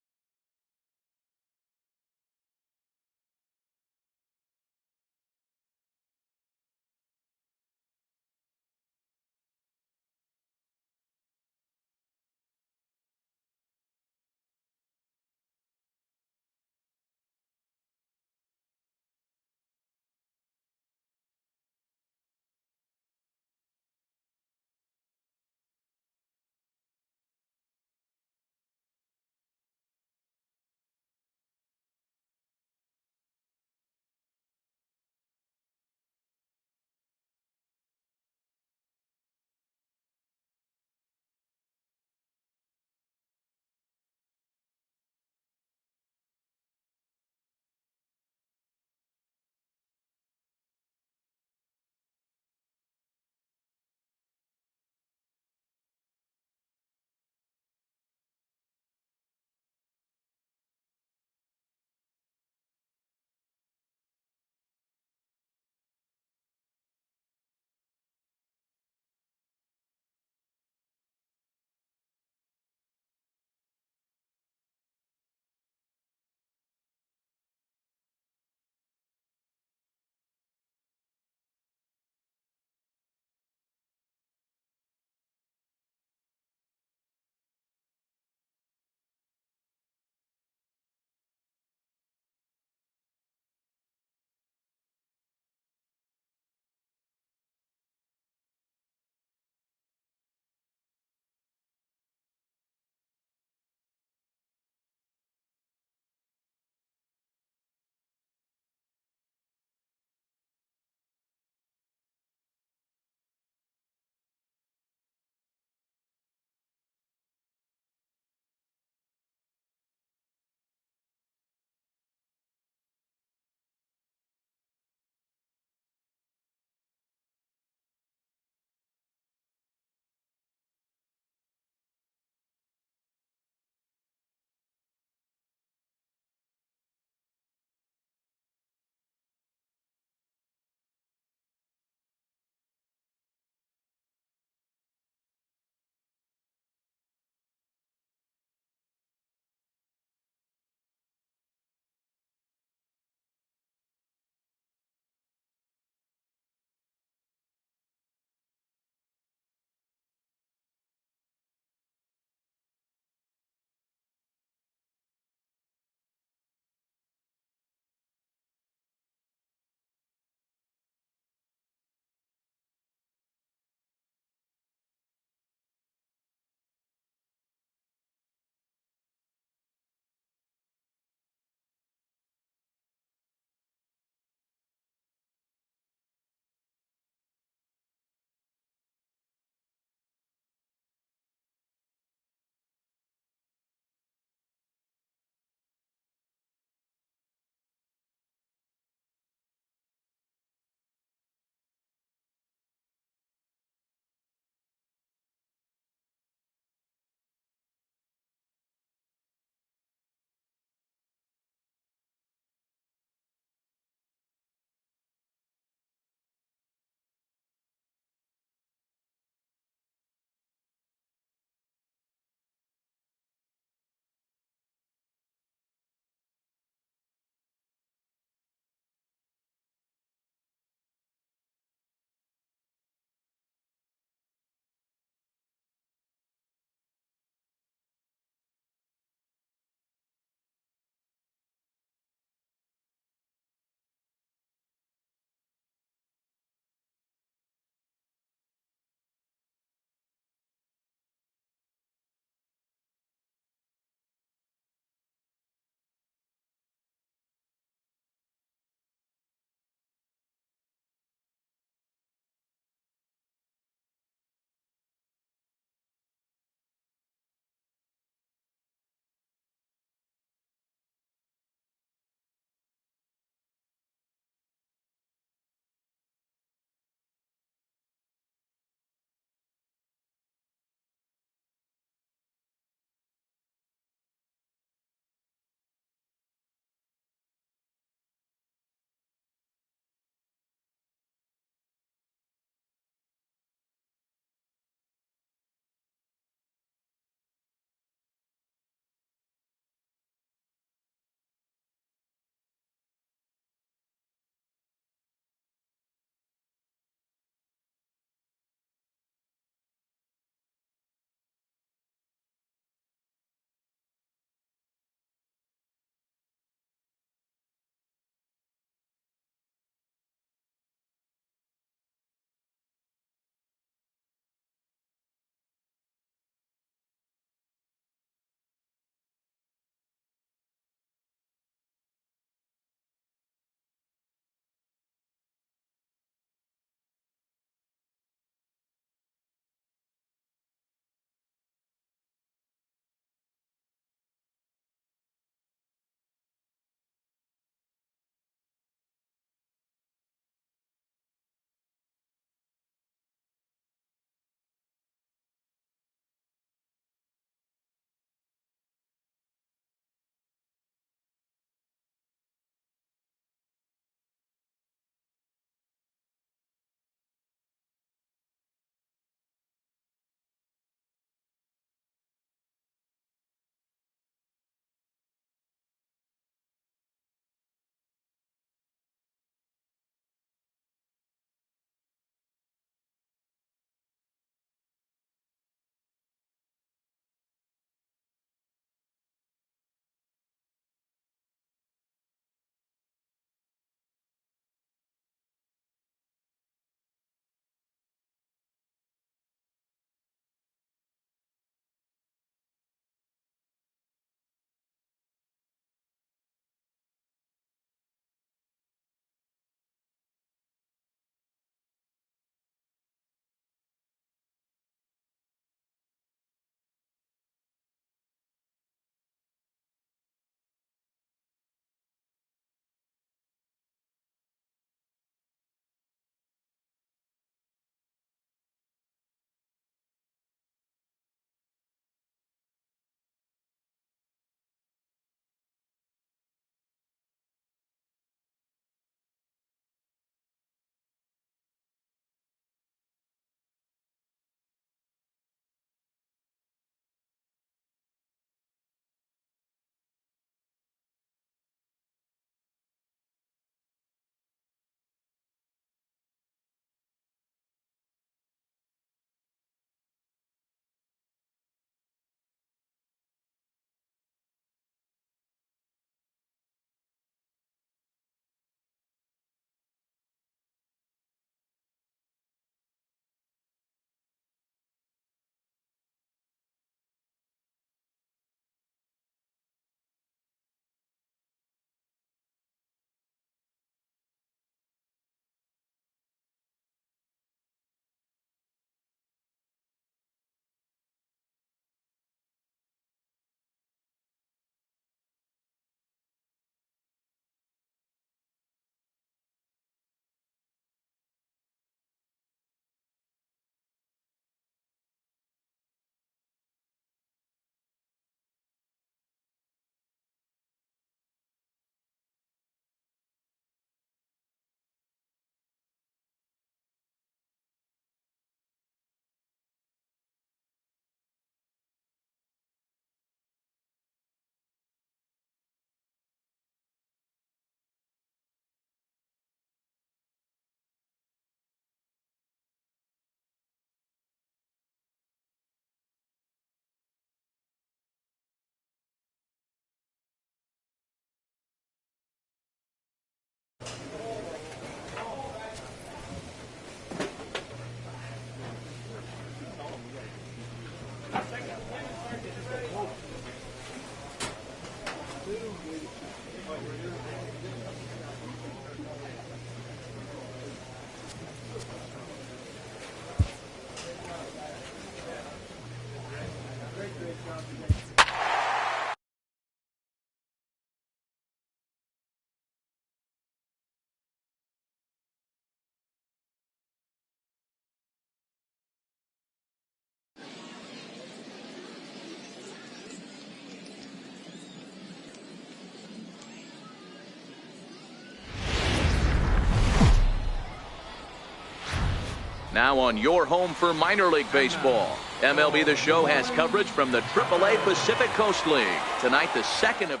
Now on your home for minor league baseball. MLB The Show has coverage from the AAA Pacific Coast League. Tonight, the second of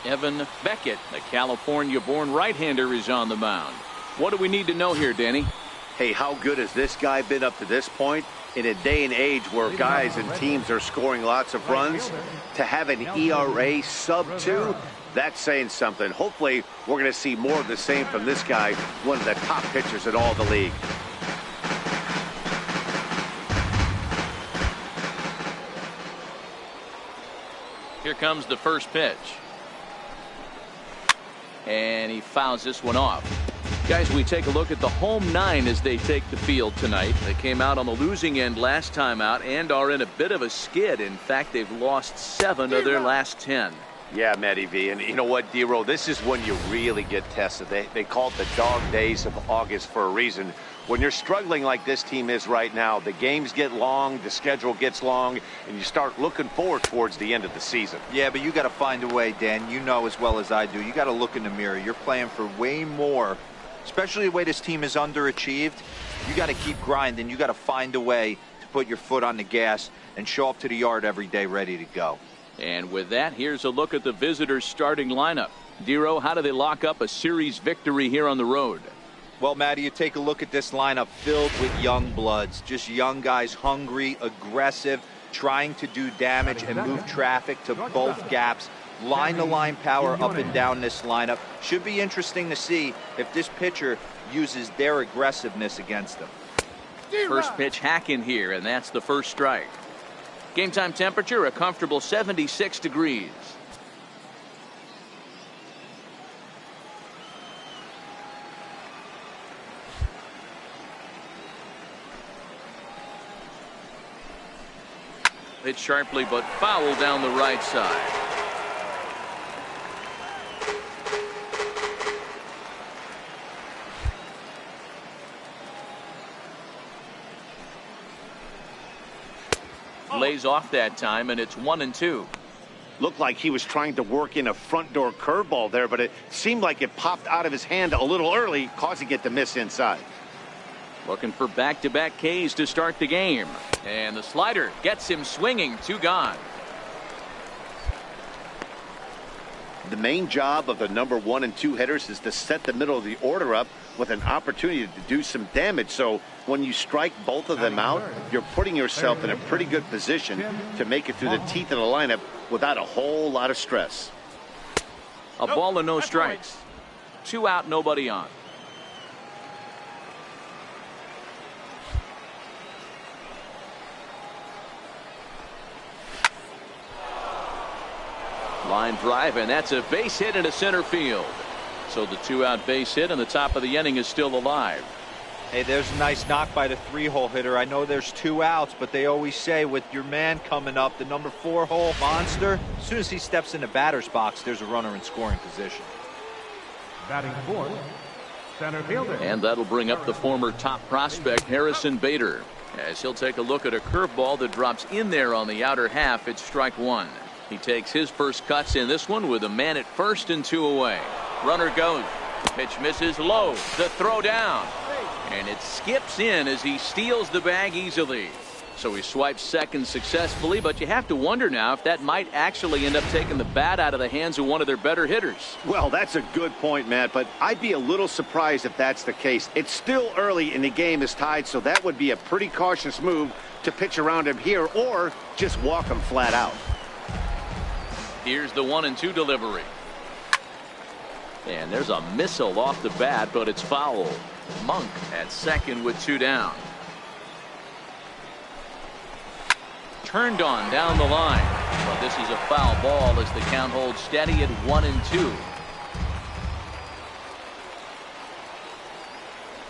Evan Beckett, the California-born right-hander, is on the mound. What do we need to know here, Danny? Hey, how good has this guy been up to this point? In a day and age where guys and teams are scoring lots of runs, to have an ERA sub-2, that's saying something. Hopefully, we're going to see more of the same from this guy, one of the top pitchers in all the league. Here comes the first pitch. And he fouls this one off. Guys, we take a look at the home 9 as they take the field tonight. They came out on the losing end last time out and are in a bit of a skid. In fact, they've lost 7 of their last 10. Yeah, Matty V, and you know what, D-Row, this is when you really get tested. They call it the dog days of August for a reason. When you're struggling like this team is right now, the games get long, the schedule gets long, and you start looking forward towards the end of the season. Yeah, but you got to find a way, Dan. You know as well as I do. You got to look in the mirror. You're playing for way more, especially the way this team is underachieved. You got to keep grinding. You got to find a way to put your foot on the gas and show up to the yard every day ready to go. And with that, here's a look at the visitors' starting lineup. Dero, how do they lock up a series victory here on the road? Well, Matty, you take a look at this lineup filled with young bloods, just young guys, hungry, aggressive, trying to do damage and move traffic to both gaps. Line-to-line power up and down this lineup. Should be interesting to see if this pitcher uses their aggressiveness against them. First pitch hack in here, and that's the first strike. Game time temperature, a comfortable 76 degrees. Hit sharply, but foul down the right side. Lays off that time, and it's 1-2. Looked like he was trying to work in a front door curveball there, but it seemed like it popped out of his hand a little early, causing it to miss inside. Looking for back-to-back Ks to start the game. And the slider gets him swinging. 2 gone. The main job of the number 1 and 2 hitters is to set the middle of the order up with an opportunity to do some damage. So when you strike both of them out, you're putting yourself in a pretty good position to make it through the teeth of the lineup without a whole lot of stress. A ball and no strikes. 2 out, nobody on. Line drive, and that's a base hit into center field. So the 2-out base hit, and the top of the inning is still alive. Hey, there's a nice knock by the 3-hole hitter. I know there's 2 outs, but they always say with your man coming up, the number 4-hole monster, as soon as he steps in the batter's box, there's a runner in scoring position. Batting fourth, center fielder. And that'll bring up the former top prospect, Harrison Bader, as he'll take a look at a curveball that drops in there on the outer half. It's strike 1. He takes his first cuts in this one with a man at first and 2 away. Runner goes. Pitch misses low. The throw down. And it skips in as he steals the bag easily. So he swipes second successfully, but you have to wonder now if that might actually end up taking the bat out of the hands of one of their better hitters. Well, that's a good point, Matt, but I'd be a little surprised if that's the case. It's still early and the game is tied, so that would be a pretty cautious move to pitch around him here or just walk him flat out. Here's the 1-2 delivery. And there's a missile off the bat, but it's foul. Monk at second with 2 down. Turned on down the line. But this is a foul ball as the count holds steady at 1-2.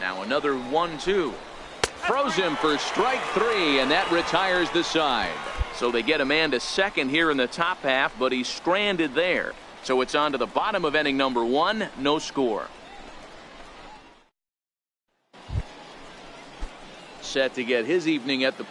Now another 1-2. Throws him for strike 3, and that retires the side. So they get a man to second here in the top half, but he's stranded there. So it's on to the bottom of inning number 1, no score. Set to get his evening at the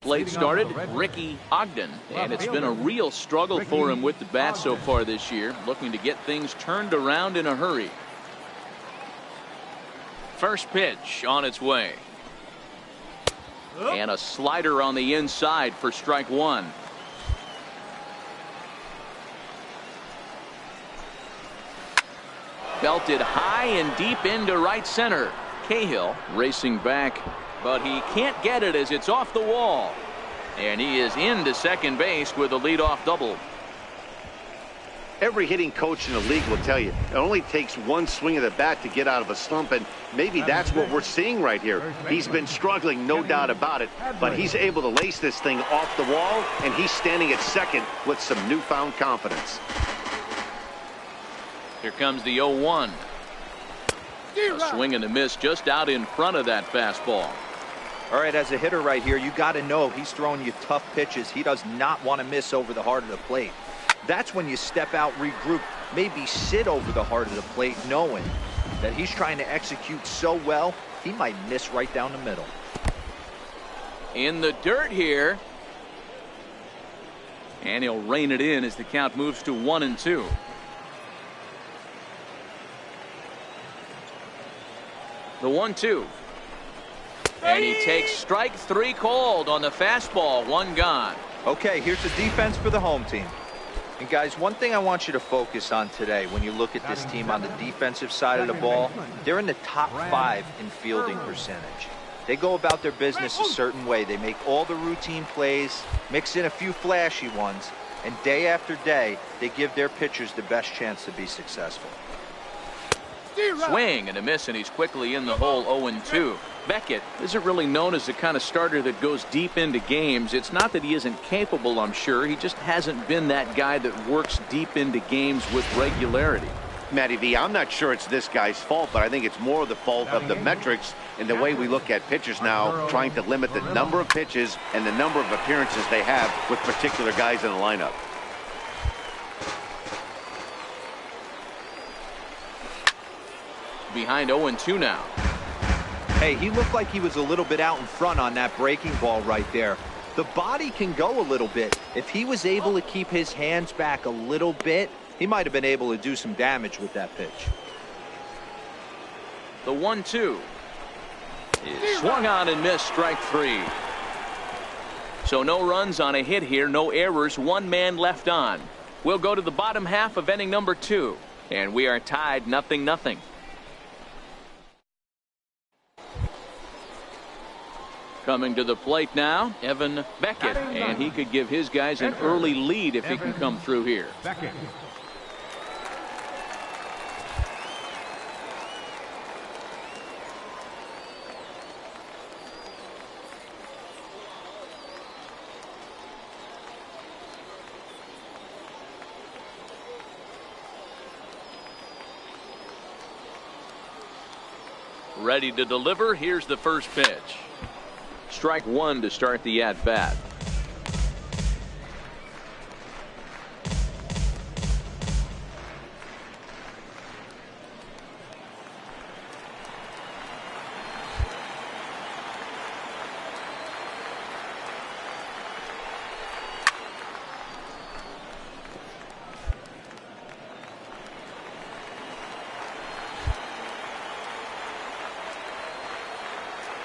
plate started, Ricky Ogden, and it's been a real struggle for him with the bat so far this year, looking to get things turned around in a hurry. First pitch on its way. And a slider on the inside for strike 1. Belted high and deep into right center. Cahill racing back, but he can't get it as it's off the wall. And he is into second base with a leadoff double. Every hitting coach in the league will tell you it only takes one swing of the bat to get out of a slump, and maybe that's what we're seeing right here. He's been struggling, no doubt about it, but he's able to lace this thing off the wall, and he's standing at second with some newfound confidence. Here comes the 0-1. A swing and a miss just out in front of that fastball. All right, as a hitter right here, you got to know he's throwing you tough pitches. He does not want to miss over the heart of the plate. That's when you step out, regroup, maybe sit over the heart of the plate, knowing that he's trying to execute so well, he might miss right down the middle. In the dirt here. And he'll rein it in as the count moves to 1-2. The 1-2. And he takes strike 3 called on the fastball. 1 gone. Okay, here's the defense for the home team. And guys, one thing I want you to focus on today when you look at this team on the defensive side of the ball, they're in the top 5 in fielding percentage. They go about their business a certain way. They make all the routine plays, mix in a few flashy ones, and day after day, they give their pitchers the best chance to be successful. Swing and a miss, and he's quickly in the hole. 0-2. Beckett isn't really known as the kind of starter that goes deep into games. It's not that he isn't capable, I'm sure. He just hasn't been that guy that works deep into games with regularity. Matty V, I'm not sure it's this guy's fault, but I think it's more the fault of the metrics and the way we look at pitchers now, trying to limit the number of pitches and the number of appearances they have with particular guys in the lineup. Behind 0-2 now. Hey, he looked like he was a little bit out in front on that breaking ball right there. The body can go a little bit. If he was able to keep his hands back a little bit, he might have been able to do some damage with that pitch. The 1-2 is swung on and missed. Strike 3. So no runs on a hit here, no errors, 1 man left on. We'll go to the bottom half of inning number 2, and we are tied 0-0. Coming to the plate now, Evan Beckett, and he could give his guys an early lead if he can come through here. Beckett. Ready to deliver. Here's the first pitch. Strike one to start the at-bat.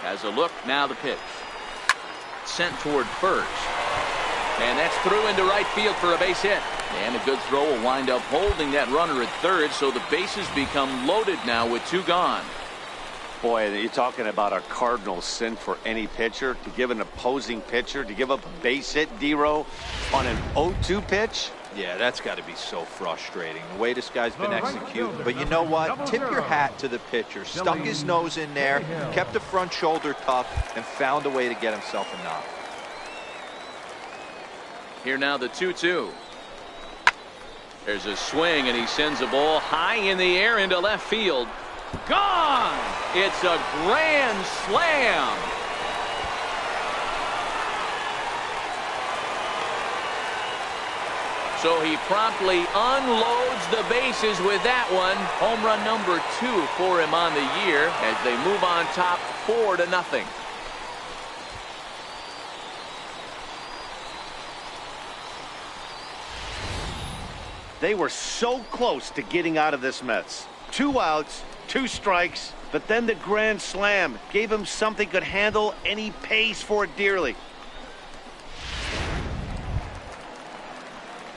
Has a look, now the pitch. Sent toward first. And that's through into right field for a base hit. And a good throw will wind up holding that runner at third, so the bases become loaded now with 2 gone. Boy, you're talking about a cardinal sin for any pitcher, to give an opposing pitcher, to give up a base hit, D-Row, on an 0-2 pitch. Yeah, that's got to be so frustrating, the way this guy's been executing. But you know what? Tip your hat to the pitcher. Stuck his nose in there, kept the front shoulder tough, and found a way to get himself a knock. Here now the 2-2. There's a swing, and he sends a ball high in the air into left field. Gone! It's a grand slam. So he promptly unloads the bases with that one. Home run number 2 for him on the year as they move on top 4-0. They were so close to getting out of this mess. 2 outs, 2 strikes, but then the grand slam gave him something could handle, and he pays for it dearly.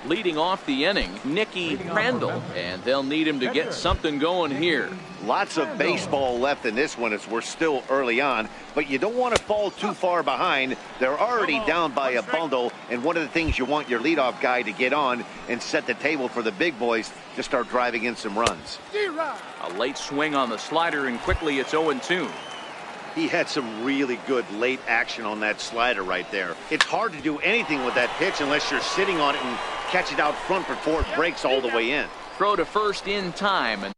Leading off the inning, Nicky Randall, and they'll need him to get something going here. Lots of baseball left in this one as we're still early on, but you don't want to fall too far behind. They're already down by a bundle, and one of the things you want your leadoff guy to get on and set the table for the big boys to start driving in some runs. A late swing on the slider, and quickly it's 0-2. He had some really good late action on that slider right there. It's hard to do anything with that pitch unless you're sitting on it and catch it out front before it breaks all the way in. Throw to first in time. And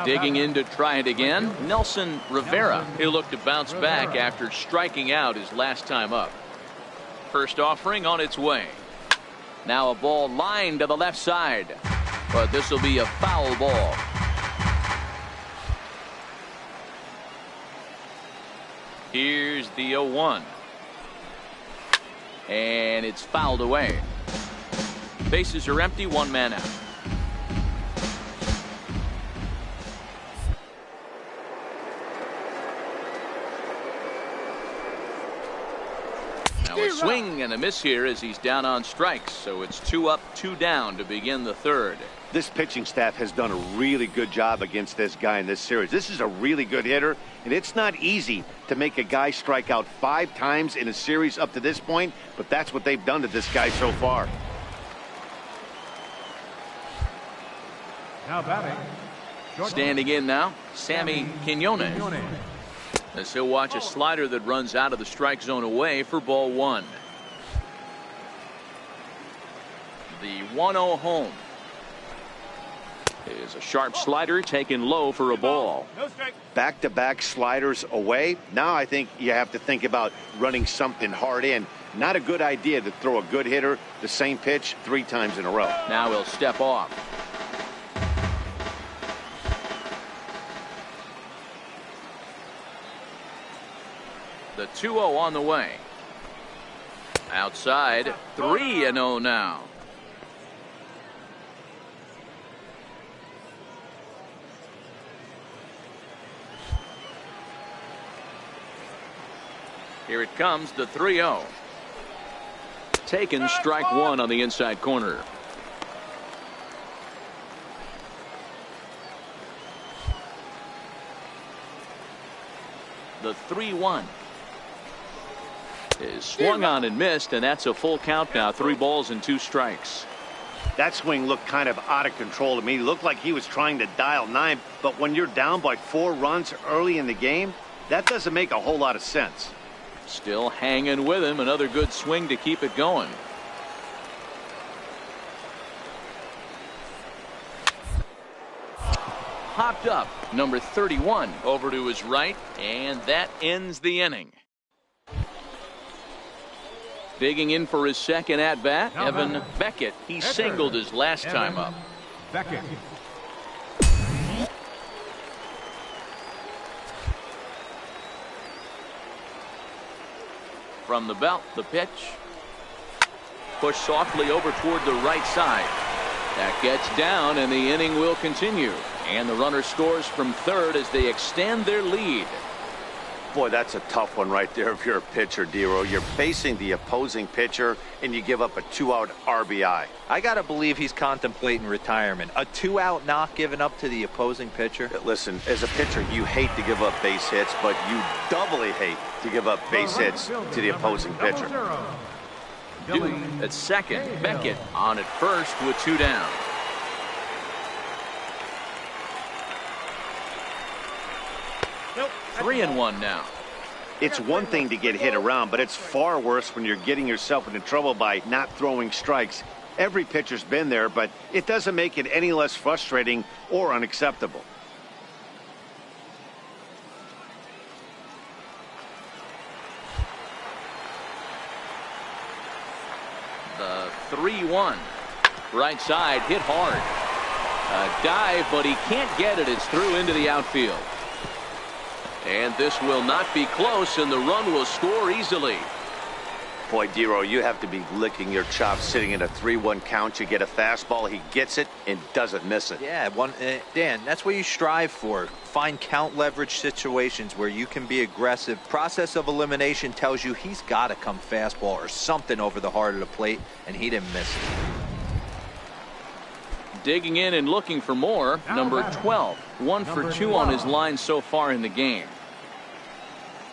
digging in to try it again, Nelson Rivera. He'll look to bounce back after striking out his last time up. First offering on its way. Now a ball lined to the left side, but this will be a foul ball. Here's the 0-1. And it's fouled away. Bases are empty, 1 man out. Now a swing and a miss here as he's down on strikes, so it's 2 up, 2 down to begin the third. This pitching staff has done a really good job against this guy in this series. This is a really good hitter, and it's not easy to make a guy strike out 5 times in a series up to this point, but that's what they've done to this guy so far. Now batting. Standing in now, Sammy Quinones. As he'll watch a slider that runs out of the strike zone away for ball 1. The 1-0 home. Is a sharp slider taken low for a ball. No strike. Back-to-back sliders away. Now I think you have to think about running something hard in. Not a good idea to throw a good hitter the same pitch 3 times in a row. Now he'll step off. The 2-0 on the way. Outside, 3-0 now. Here it comes, the 3-0. Taken strike 1 on the inside corner. The 3-1 is swung on and missed, and that's a full count now. 3 balls and 2 strikes. That swing looked kind of out of control to me. It looked like he was trying to dial 9, but when you're down by 4 runs early in the game, that doesn't make a whole lot of sense. Still hanging with him. Another good swing to keep it going. Popped up. Number 31 over to his right, and that ends the inning. Digging in for his second at bat, Evan Beckett. He singled his last time up. Beckett. From the belt, the pitch. Pushed softly over toward the right side. That gets down, and the inning will continue. And the runner scores from third as they extend their lead. Boy, that's a tough one right there if you're a pitcher, Dero. You're facing the opposing pitcher, and you give up a 2-out RBI. I got to believe he's contemplating retirement. A 2-out knock given up to the opposing pitcher. Listen, as a pitcher, you hate to give up base hits, but you doubly hate to give up base hits to the opposing pitcher. Due at second, Beckett on at first with 2 down. Nope. 3-1 now. It's one thing to get hit around, but it's far worse when you're getting yourself into trouble by not throwing strikes. Every pitcher's been there, but it doesn't make it any less frustrating or unacceptable. The 3-1. Right side, hit hard. A dive, but he can't get it. It's through into the outfield. And this will not be close, and the run will score easily. Boy, Dero, you have to be licking your chops sitting in a 3-1 count. You get a fastball, he gets it and doesn't miss it. Yeah, Dan, that's what you strive for. Find count leverage situations where you can be aggressive. Process of elimination tells you he's got to come fastball or something over the heart of the plate, and he didn't miss it. Digging in and looking for more, number 12. 1 for 2 on his line so far in the game.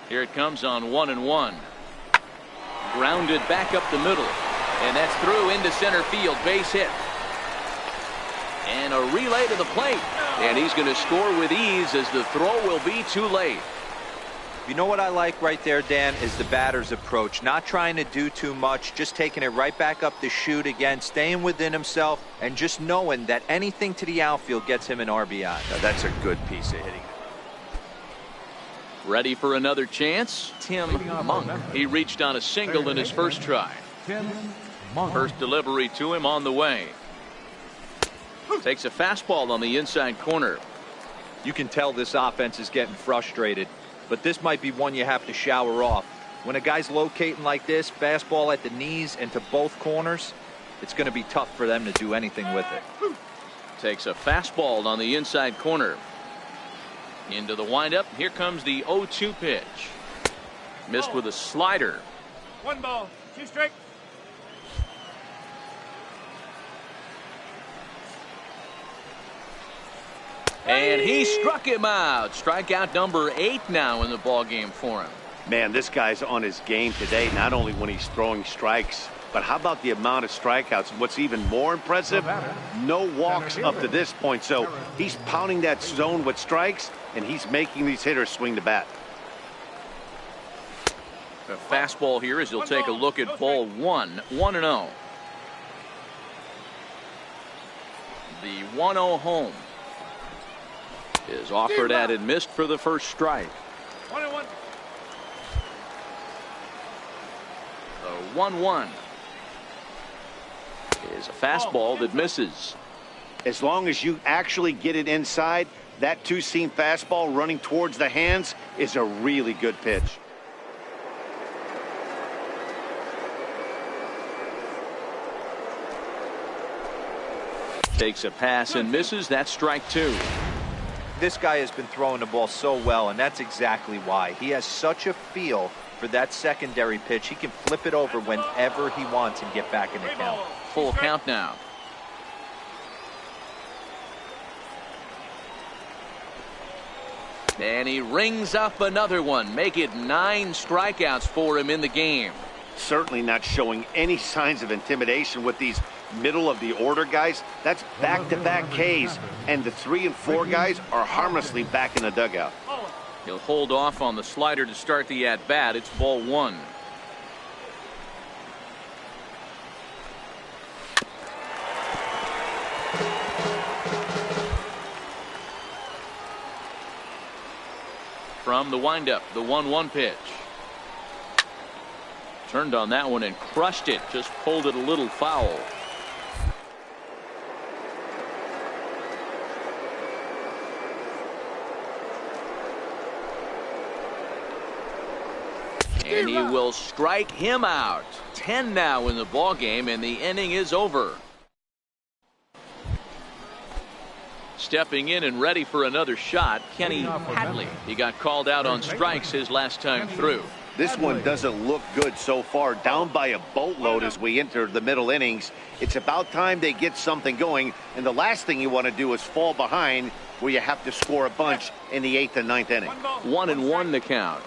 Here it comes on 1-1. Grounded back up the middle, and that's through into center field. Base hit, and a relay to the plate, and he's going to score with ease as the throw will be too late. You know what I like right there, Dan, is the batter's approach. Not trying to do too much, just taking it right back up the chute again, staying within himself, and just knowing that anything to the outfield gets him an RBI. Now, that's a good piece of hitting. Ready for another chance? Tim Monk. He reached on a single in his first try. First delivery to him on the way. Takes a fastball on the inside corner. You can tell this offense is getting frustrated, but this might be one you have to shower off. When a guy's locating like this, fastball at the knees and to both corners, it's going to be tough for them to do anything with it. Takes a fastball on the inside corner. Into the windup. Here comes the 0-2 pitch. Missed with a slider. 1 ball, 2 strikes. And he struck him out. Strikeout number 8 now in the ball game for him. Man, this guy's on his game today, not only when he's throwing strikes, but how about the amount of strikeouts? What's even more impressive, no walks up to this point. So he's pounding that zone with strikes, and he's making these hitters swing the bat. A fastball here as he'll take a look at ball 1. 1-0. The 1-0 home is offered at and missed for the first strike. 1-1. The 1-1 is a fastball that misses. As long as you actually get it inside, that two-seam fastball running towards the hands is a really good pitch. Takes a pass and misses. That's strike 2. This guy has been throwing the ball so well, and that's exactly why. He has such a feel for that secondary pitch. He can flip it over whenever he wants and get back in the count. Full count now. And he rings up another one. Make it 9 strikeouts for him in the game. Certainly not showing any signs of intimidation with these middle of the order guys. That's back-to-back Ks, and the 3 and 4 guys are harmlessly back in the dugout. He'll hold off on the slider to start the at-bat. It's ball 1. From the windup, the 1-1 pitch. Turned on that one and crushed it. Just pulled it a little foul. And he will strike him out. 10 now in the ball game, and the inning is over. Stepping in and ready for another shot, Kenny Hadley. He got called out on strikes his last time through. This one doesn't look good so far. Down by a boatload as we enter the middle innings. It's about time they get something going, and the last thing you want to do is fall behind where you have to score a bunch in the 8th and 9th inning. 1-1 the count.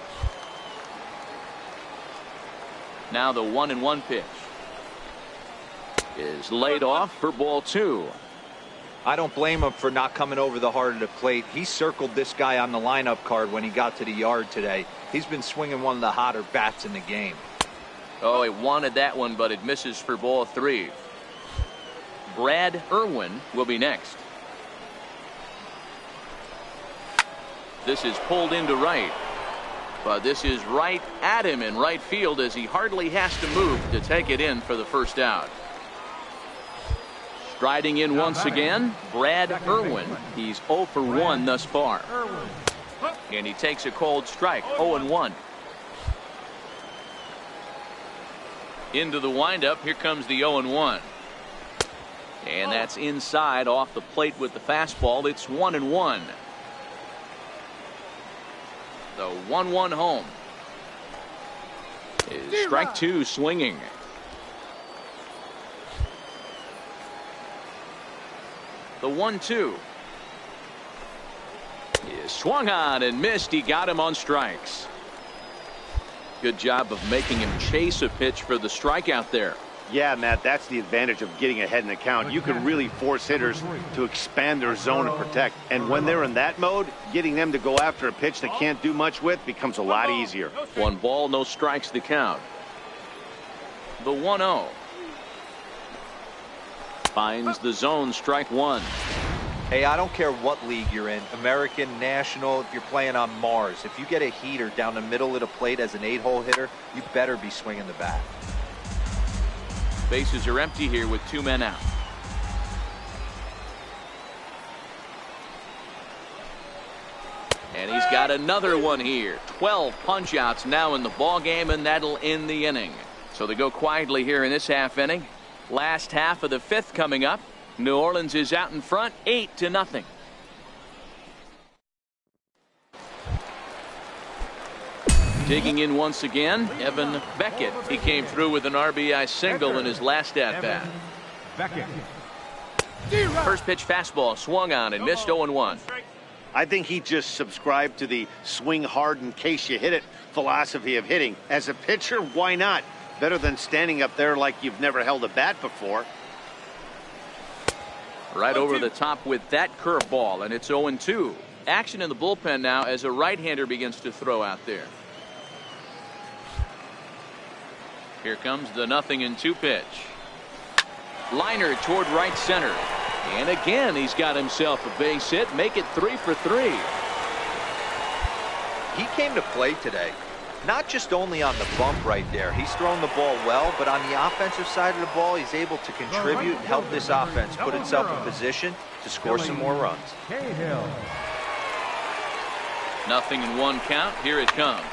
Now the 1-1 pitch is laid off for ball 2. I don't blame him for not coming over the heart of the plate. He circled this guy on the lineup card when he got to the yard today. He's been swinging one of the hotter bats in the game. Oh, he wanted that one, but it misses for ball 3. Brad Irwin will be next. This is pulled into right. But this is right at him in right field as he hardly has to move to take it in for the first out. Striding in once again, Brad Irwin. He's 0 for 1 thus far. And he takes a cold strike, 0-1. Into the windup, here comes the 0-1. And that's inside off the plate with the fastball. It's 1-1. The 1-1 home is strike 2 swinging. The 1-2 is swung on and missed. He got him on strikes. Good job of making him chase a pitch for the strikeout there. Yeah, Matt, that's the advantage of getting ahead in the count. You can really force hitters to expand their zone and protect. And when they're in that mode, getting them to go after a pitch they can't do much with becomes a lot easier. 1 ball, no strikes the count. The 1-0 finds the zone, strike 1. Hey, I don't care what league you're in, American, National, if you're playing on Mars. If you get a heater down the middle of the plate as an 8-hole hitter, you better be swinging the bat. Bases are empty here with 2 men out. And he's got another one here. 12 punch outs now in the ball game, and that'll end the inning. So they go quietly here in this half inning. Last half of the 5th coming up. New Orleans is out in front 8-0. Digging in once again, Evan Beckett. He came through with an RBI single in his last at-bat. First pitch fastball swung on and missed, 0-1. I think he just subscribed to the swing hard in case you hit it philosophy of hitting. As a pitcher, why not? Better than standing up there like you've never held a bat before. Right over the top with that curveball, and it's 0-2. Action in the bullpen now as a right-hander begins to throw out there. Here comes the 0-2 pitch. Liner toward right center. And again, he's got himself a base hit. Make it 3 for 3. He came to play today. Not just only on the bump right there. He's thrown the ball well, but on the offensive side of the ball, he's able to contribute and help this offense put itself in position to score some more runs. Nothing in 1 count. Here it comes.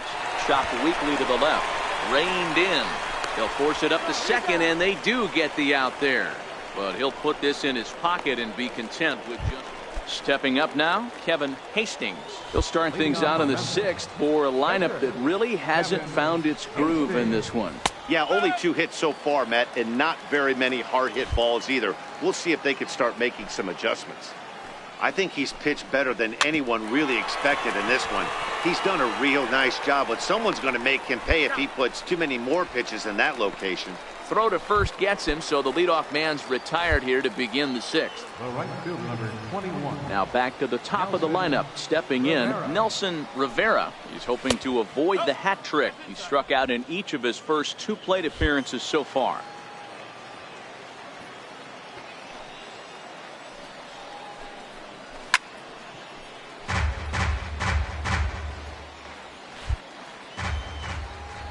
Chopped weakly to the left. Reined in. They'll force it up to second, and they do get the out there. But he'll put this in his pocket and be content with just... Stepping up now, Kevin Hastings. He'll start things out in the 6th for a lineup that really hasn't found its groove in this one. Yeah, only 2 hits so far, Matt, and not very many hard hit balls either. We'll see if they can start making some adjustments. I think he's pitched better than anyone really expected in this one. He's done a real nice job, but someone's going to make him pay if he puts too many more pitches in that location. Throw to first gets him, so the leadoff man's retired here to begin the 6th. The right field number 21. Now back to the top of the lineup. Stepping in, Nelson Rivera. He's hoping to avoid the hat trick. He struck out in each of his first 2 plate appearances so far.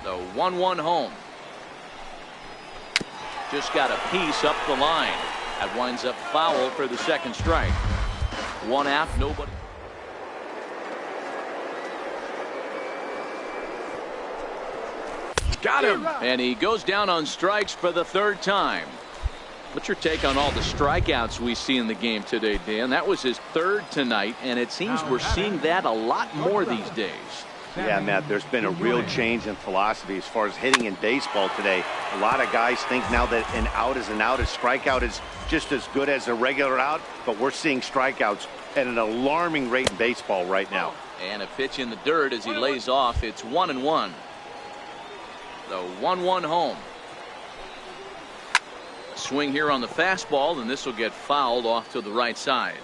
The 1-1 home. Just got a piece up the line. That winds up foul for the 2nd strike. 1 out, nobody. Got him. And he goes down on strikes for the 3rd time. What's your take on all the strikeouts we see in the game today, Dan? That was his 3rd tonight, and it seems we're seeing that a lot more these days. Yeah, Matt, there's been a real change in philosophy as far as hitting in baseball today. A lot of guys think now that an out is an out, a strikeout is just as good as a regular out, but we're seeing strikeouts at an alarming rate in baseball right now. And a pitch in the dirt as he lays off. It's 1-1. The 1-1 home. A swing here on the fastball, and this will get fouled off to the right side.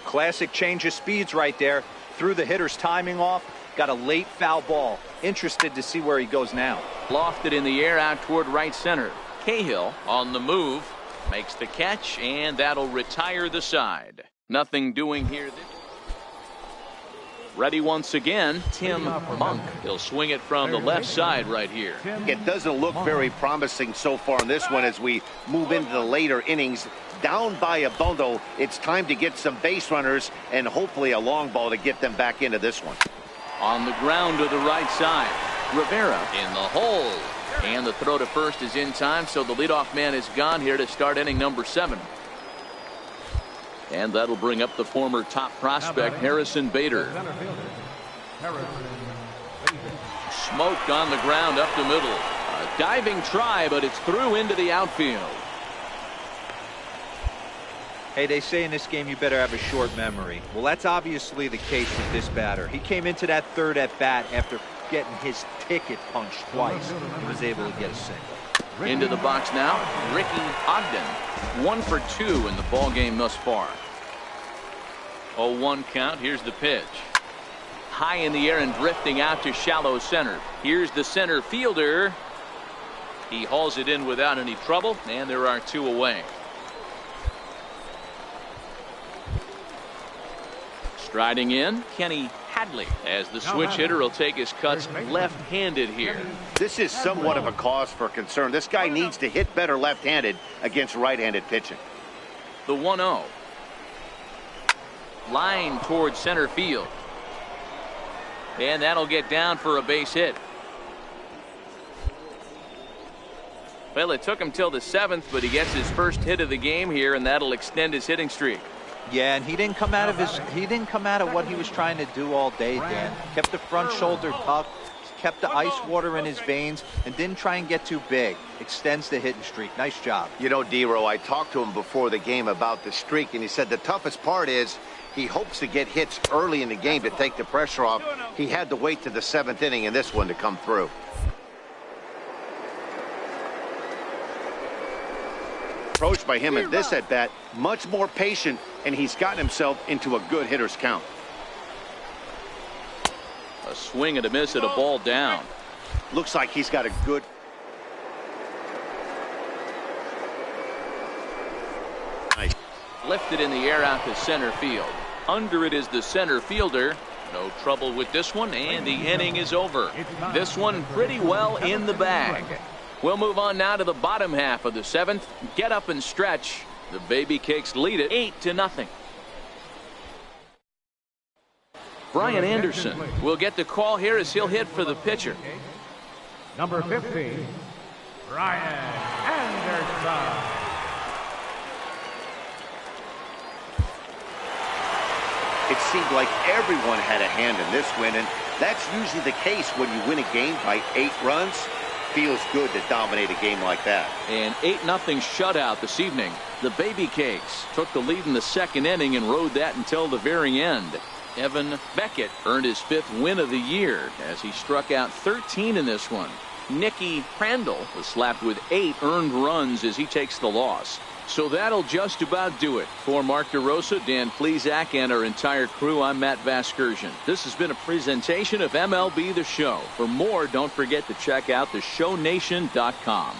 Classic change of speeds right there. Threw the hitter's timing off. Got a late foul ball. Interested to see where he goes now. Lofted in the air out toward right center. Cahill on the move. Makes the catch, and that'll retire the side. Nothing doing here. Ready once again, Tim Monk. He'll swing it from the left side right here. It doesn't look very promising so far in this one as we move into the later innings. Down by a bundle, it's time to get some base runners and hopefully a long ball to get them back into this one. On the ground to the right side. Rivera in the hole. And the throw to first is in time, so the leadoff man is gone here to start inning number 7. And that'll bring up the former top prospect, Harrison Bader. Smoked on the ground up the middle. A diving try, but it's through into the outfield. Hey, they say in this game you better have a short memory. Well, that's obviously the case with this batter. He came into that 3rd at bat after getting his ticket punched twice and was able to get a single. Into the box now, Ricky Ogden. 1 for 2 in the ball game thus far. 0-1 count. Here's the pitch. High in the air and drifting out to shallow center. Here's the center fielder. He hauls it in without any trouble, and there are 2 away. Striding in, Kenny Hadley, as the switch hitter will take his cuts left-handed here. This is somewhat of a cause for concern. This guy needs to hit better left-handed against right-handed pitching. The 1-0. Line towards center field. And that'll get down for a base hit. Well, it took him till the 7th, but he gets his first hit of the game here, and that'll extend his hitting streak. Yeah, and he didn't come out of what he was trying to do all day, Dan. Kept the front shoulder tucked, kept the ice water in his veins, and didn't try and get too big. Extends the hitting streak. Nice job. You know, D-Row, I talked to him before the game about the streak, and he said the toughest part is he hopes to get hits early in the game to take the pressure off. He had to wait to the 7th inning in this one to come through. Approach by him at this at-bat, much more patient, and he's gotten himself into a good hitter's count. A swing and a miss at a ball down. Looks like he's got a good... Lifted in the air out to center field. Under it is the center fielder. No trouble with this one, and the inning is over. This one pretty well in the bag. We'll move on now to the bottom half of the 7th. Get up and stretch. The Baby Cakes lead it 8-0. Brian Anderson will get the call here as he'll hit for the pitcher. Number 50, Brian Anderson. It seemed like everyone had a hand in this win, and that's usually the case when you win a game by 8 runs. Feels good to dominate a game like that. An 8-0 shutout this evening. The Baby Cakes took the lead in the 2nd inning and rode that until the very end. Evan Beckett earned his 5th win of the year as he struck out 13 in this one. Nicky Crandall was slapped with 8 earned runs as he takes the loss. So that'll just about do it. For Mark DeRosa, Dan Plesac, and our entire crew, I'm Matt Vasgersian. This has been a presentation of MLB The Show. For more, don't forget to check out theshownation.com.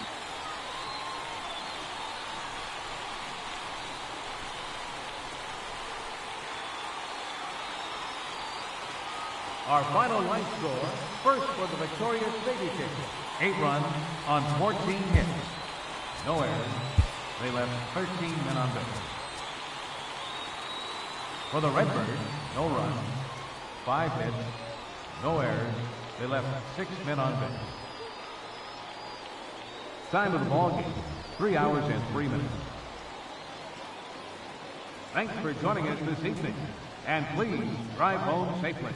Our final line score, first for the victorious Baby Cakes. 8 runs on 14 hits. No errors. They left 13 men on base. For the Redbirds, no runs, 5 hits, no errors. They left 6 men on base. Time of the ball game, 3 hours and 3 minutes. Thanks for joining us this evening, and please drive home safely.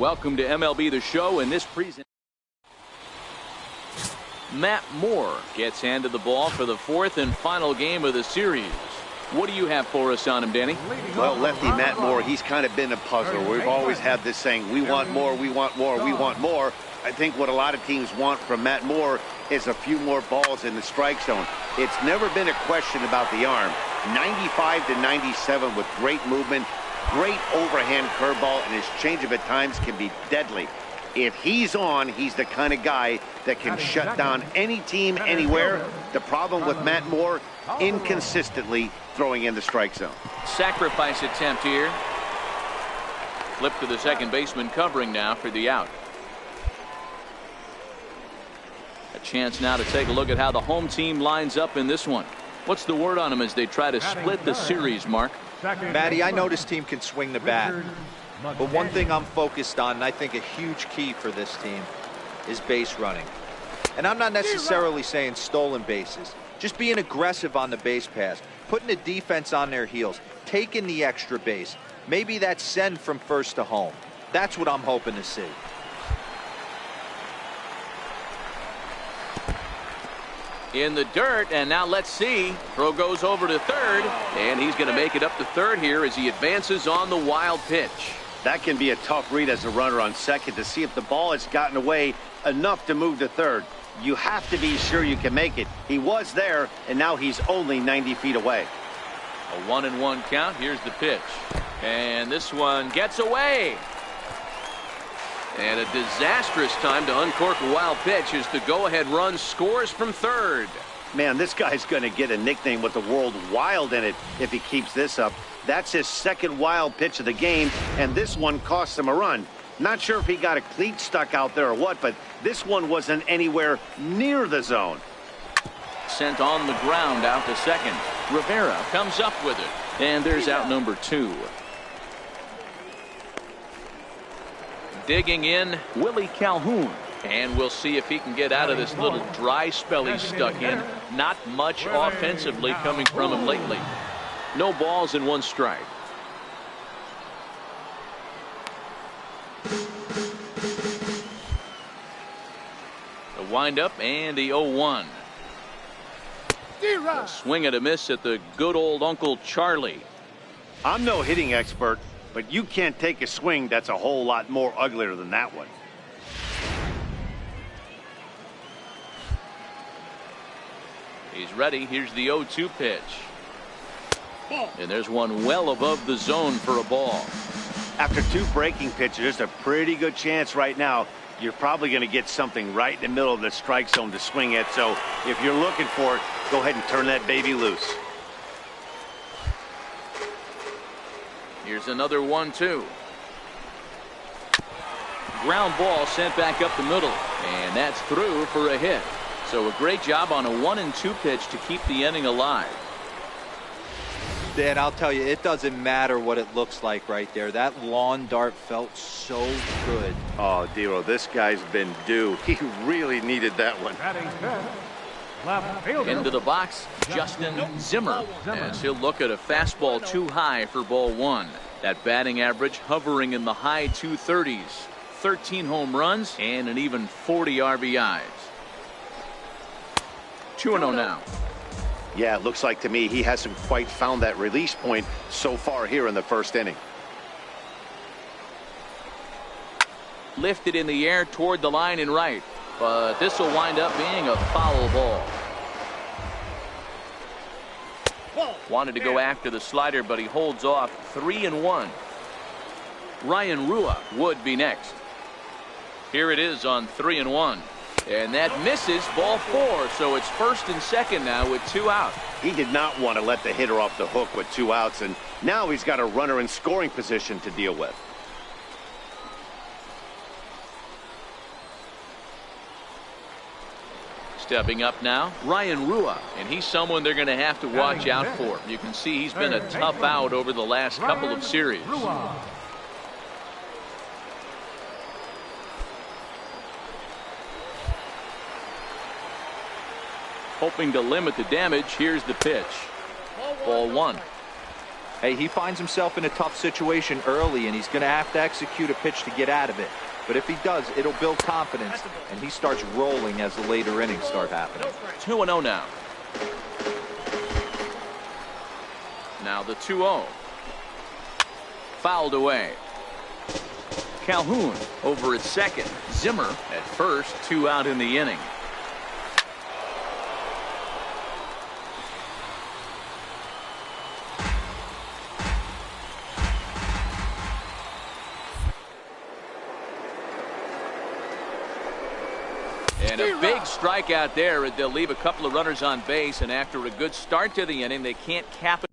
Welcome to MLB The Show. In this presentation, Matt Moore gets handed the ball for the fourth and final game of the series. What do you have for us on him, Danny? Well, lefty Matt Moore, he's kind of been a puzzler. We've always had this saying, we want more, we want more, we want more. I think what a lot of teams want from Matt Moore is a few more balls in the strike zone. It's never been a question about the arm. 95 to 97 with great movement, great overhand curveball, and his changeup at times can be deadly. If he's on, he's the kind of guy that can shut down any team anywhere. The problem with Matt Moore, inconsistently throwing in the strike zone. Sacrifice attempt here. Flip to the second baseman covering now for the out. A chance now to take a look at how the home team lines up in this one. What's the word on them as they try to split the series, Mark? Matty, I know this team can swing the bat. But one thing I'm focused on, and I think a huge key for this team, is base running. And I'm not necessarily saying stolen bases. Just being aggressive on the base pass, putting the defense on their heels, taking the extra base. Maybe that's send from first to home. That's what I'm hoping to see. In the dirt, and now let's see. Throw goes over to third, and he's going to make it up to third here as he advances on the wild pitch. That can be a tough read as a runner on second to see if the ball has gotten away enough to move to third. You have to be sure you can make it. He was there, and now he's only 90 feet away. A 1-1 count. Here's the pitch. And this one gets away. And a disastrous time to uncork a wild pitch as the go-ahead run scores from third. Man, this guy's going to get a nickname with the word wild in it if he keeps this up. That's his second wild pitch of the game, and this one cost him a run. Not sure if he got a cleat stuck out there or what, but this one wasn't anywhere near the zone. Sent on the ground out to second. Rivera comes up with it, and there's out number 2. Digging in, Willie Calhoun. And we'll see if he can get out of this little dry spell he's stuck in. Not much offensively coming from him lately. No balls and 1 strike. The windup and the 0-1. A swing and a miss at the good old Uncle Charlie. I'm no hitting expert, but you can't take a swing that's a whole lot more uglier than that one. He's ready. Here's the 0-2 pitch. And there's one well above the zone for a ball. After 2 breaking pitches, there's a pretty good chance right now you're probably going to get something right in the middle of the strike zone to swing at. So if you're looking for it, go ahead and turn that baby loose. Here's another 1-2. Ground ball sent back up the middle, and that's through for a hit. So a great job on a 1-2 pitch to keep the inning alive. Dan, I'll tell you, it doesn't matter what it looks like right there. That lawn dart felt so good. Oh, Dero, this guy's been due. He really needed that one. Into the box, Justin Zimmer, as he'll look at a fastball too high for ball 1. That batting average hovering in the high 230s. 13 home runs and an even 40 RBIs. 2-0 now. Yeah, it looks like to me he hasn't quite found that release point so far here in the first inning. Lifted in the air toward the line and right, but this will wind up being a foul ball. Wanted to go after the slider, but he holds off. 3-1. Ryan Rua would be next. Here it is on 3-1. And that misses, ball 4, so it's first and second now with 2 out. He did not want to let the hitter off the hook with 2 outs, and now he's got a runner in scoring position to deal with. Stepping up now, Ryan Rua, and he's someone they're going to have to watch out for. You can see he's been a tough out over the last couple of series. Hoping to limit the damage. Here's the pitch. Ball 1. Hey, he finds himself in a tough situation early, and he's going to have to execute a pitch to get out of it. But if he does, it'll build confidence, and he starts rolling as the later innings start happening. 2-0 now. Now the 2-0. Fouled away. Calhoun over at second. Zimmer at first. 2 out in the inning. And a big strikeout there. They'll leave a couple of runners on base, and after a good start to the inning, they can't cap it.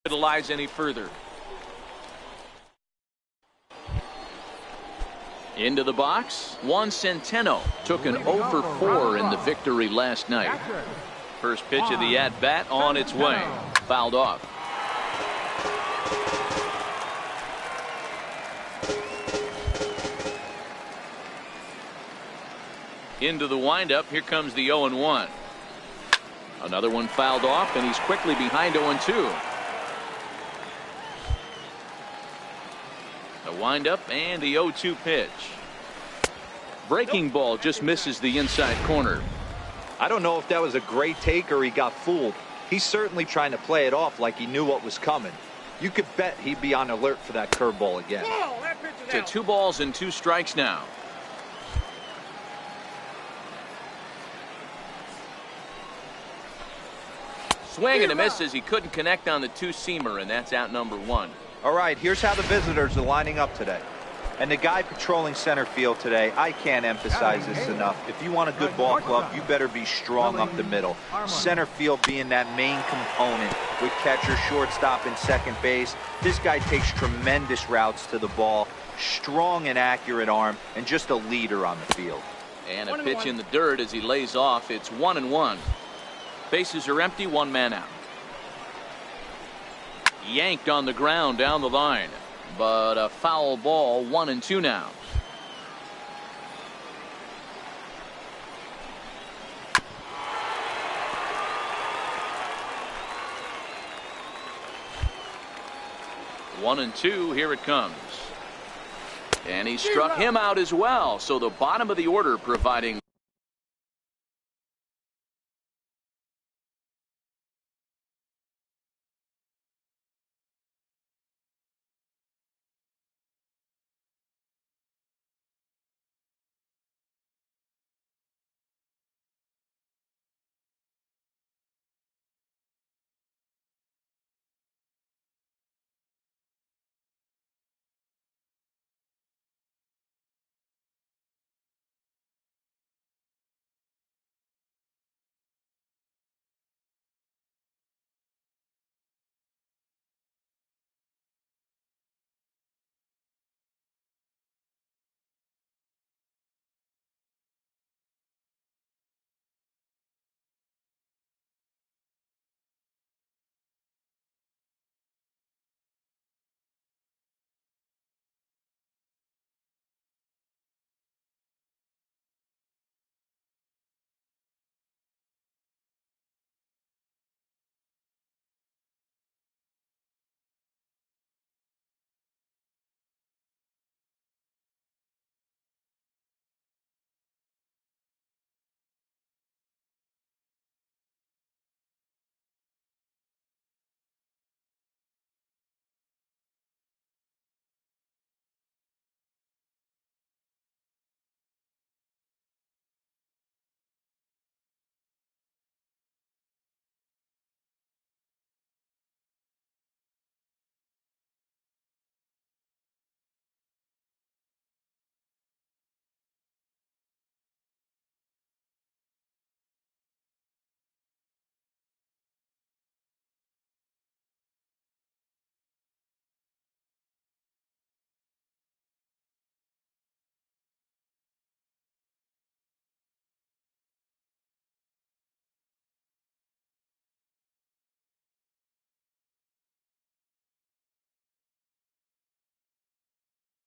capitalize any further. Into the box, Juan Centeno took an 0 for 4 in the victory last night. First pitch of the at-bat on its way. Fouled off. Into the windup, here comes the 0-1. Another one fouled off, and he's quickly behind 0-2. The windup and the 0-2 pitch. Breaking ball just misses the inside corner. I don't know if that was a great take or he got fooled. He's certainly trying to play it off like he knew what was coming. You could bet he'd be on alert for that curveball again. To 2 balls and 2 strikes now. Swing and a miss as he couldn't connect on the 2-seamer, and that's out number 1. All right, here's how the visitors are lining up today. And the guy patrolling center field today, I can't emphasize this enough. If you want a good ball club, you better be strong up the middle. Center field being that main component with catcher, shortstop, and second base. This guy takes tremendous routes to the ball, strong and accurate arm, and just a leader on the field. And a pitch in the dirt as he lays off. It's 1-1. Bases are empty, 1 man out. Yanked on the ground down the line, but a foul ball. 1-2 now. One and two, here it comes. And he struck him out as well, so the bottom of the order providing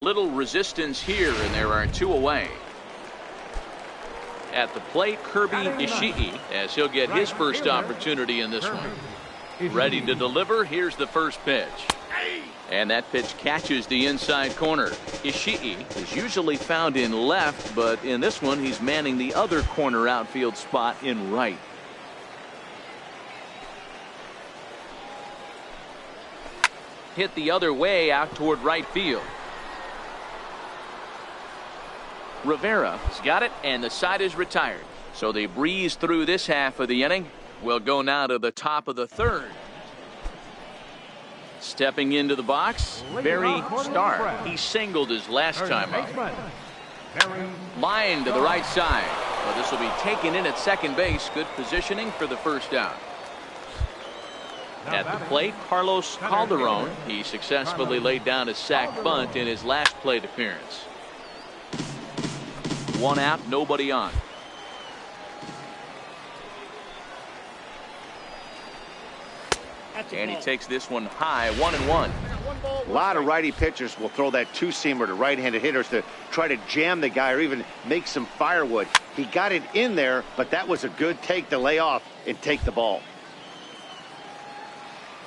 little resistance here, and there are 2 away. At the plate, Kirby Ishii, as he'll get his first opportunity in this one. Ready to deliver. Here's the first pitch. And that pitch catches the inside corner. Ishii is usually found in left, but in this one, he's manning the other corner outfield spot in right. Hit the other way out toward right field. Rivera's got it, and the side is retired. So they breeze through this half of the inning. We'll go now to the top of the 3rd. Stepping into the box, Barry Starr. He singled his last time out. Line to the right side. Well, this will be taken in at second base. Good positioning for the first out. At the plate, Carlos Calderon. He successfully laid down a sac bunt in his last plate appearance. 1 out, nobody on. And he takes this one high, 1-1. A lot of righty pitchers will throw that two-seamer to right-handed hitters to try to jam the guy or even make some firewood. He got it in there, but that was a good take to lay off and take the ball.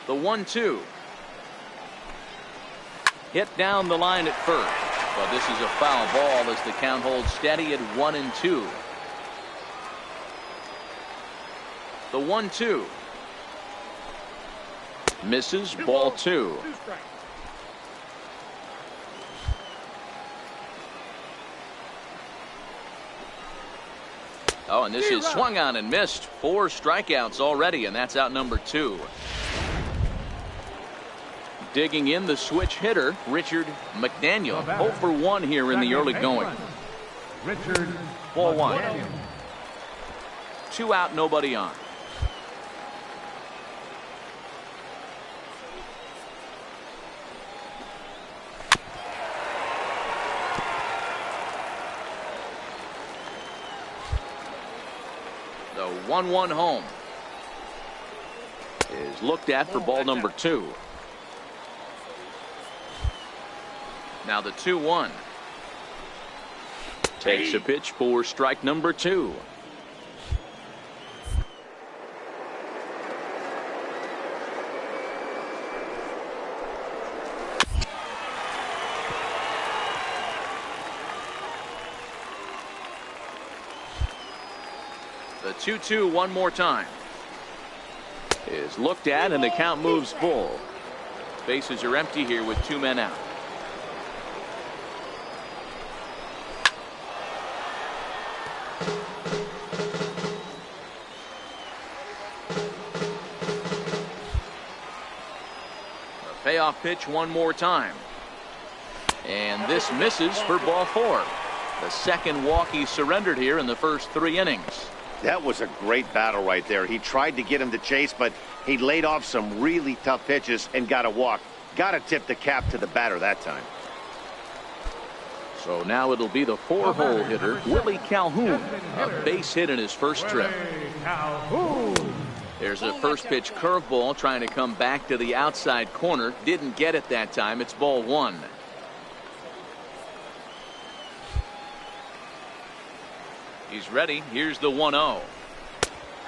The 1-2. Hit down the line at first, but this is a foul ball as the count holds steady at 1-2. The 1-2. Misses, ball 2. Oh, and this is swung on and missed. 4 strikeouts already, and that's out number 2. Digging in the switch hitter, Richard McDaniel. 0 for 1 here in the early going. Richard Ball 1. McDaniel. 2 out, nobody on. The 1-1 home is looked at for ball number 2. Now the 2-1. Takes a pitch for strike number 2. The 2-2 one more time is looked at, and the count moves full. Bases are empty here with 2 men out. A payoff pitch one more time, and this misses for ball 4. The second walk he surrendered here in the first 3 innings. That was a great battle right there. He tried to get him to chase, but he laid off some really tough pitches and got a walk. Got to tip the cap to the batter that time. So now it'll be the 4-hole hitter, Willie Calhoun. A base hit in his first trip. There's a first pitch curveball trying to come back to the outside corner. Didn't get it that time. It's ball 1. He's ready. Here's the 1-0.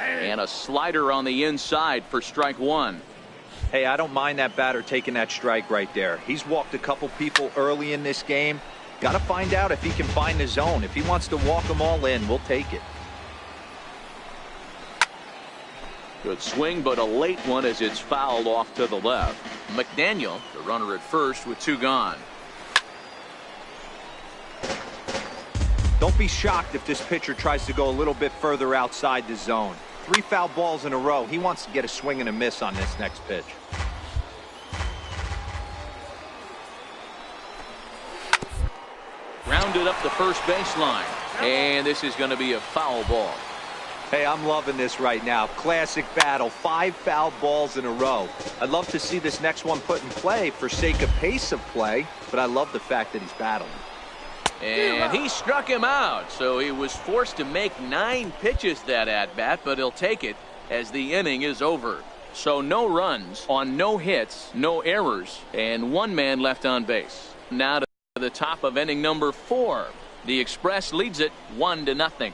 And a slider on the inside for strike 1. Hey, I don't mind that batter taking that strike right there. He's walked a couple people early in this game. Got to find out if he can find the zone. If he wants to walk them all in, we'll take it. Good swing, but a late one as it's fouled off to the left. McDaniel, the runner at first with 2 gone. Don't be shocked if this pitcher tries to go a little bit further outside the zone. 3 foul balls in a row. He wants to get a swing and a miss on this next pitch. Rounded up the first baseline, and this is going to be a foul ball. Hey, I'm loving this right now. Classic battle. 5 foul balls in a row. I'd love to see this next one put in play for sake of pace of play, but I love the fact that he's battling. And he struck him out, so he was forced to make 9 pitches that at-bat, but he'll take it as the inning is over. So no runs on no hits, no errors, and 1 man left on base. Now to the top of inning number 4. The Express leads it 1-0.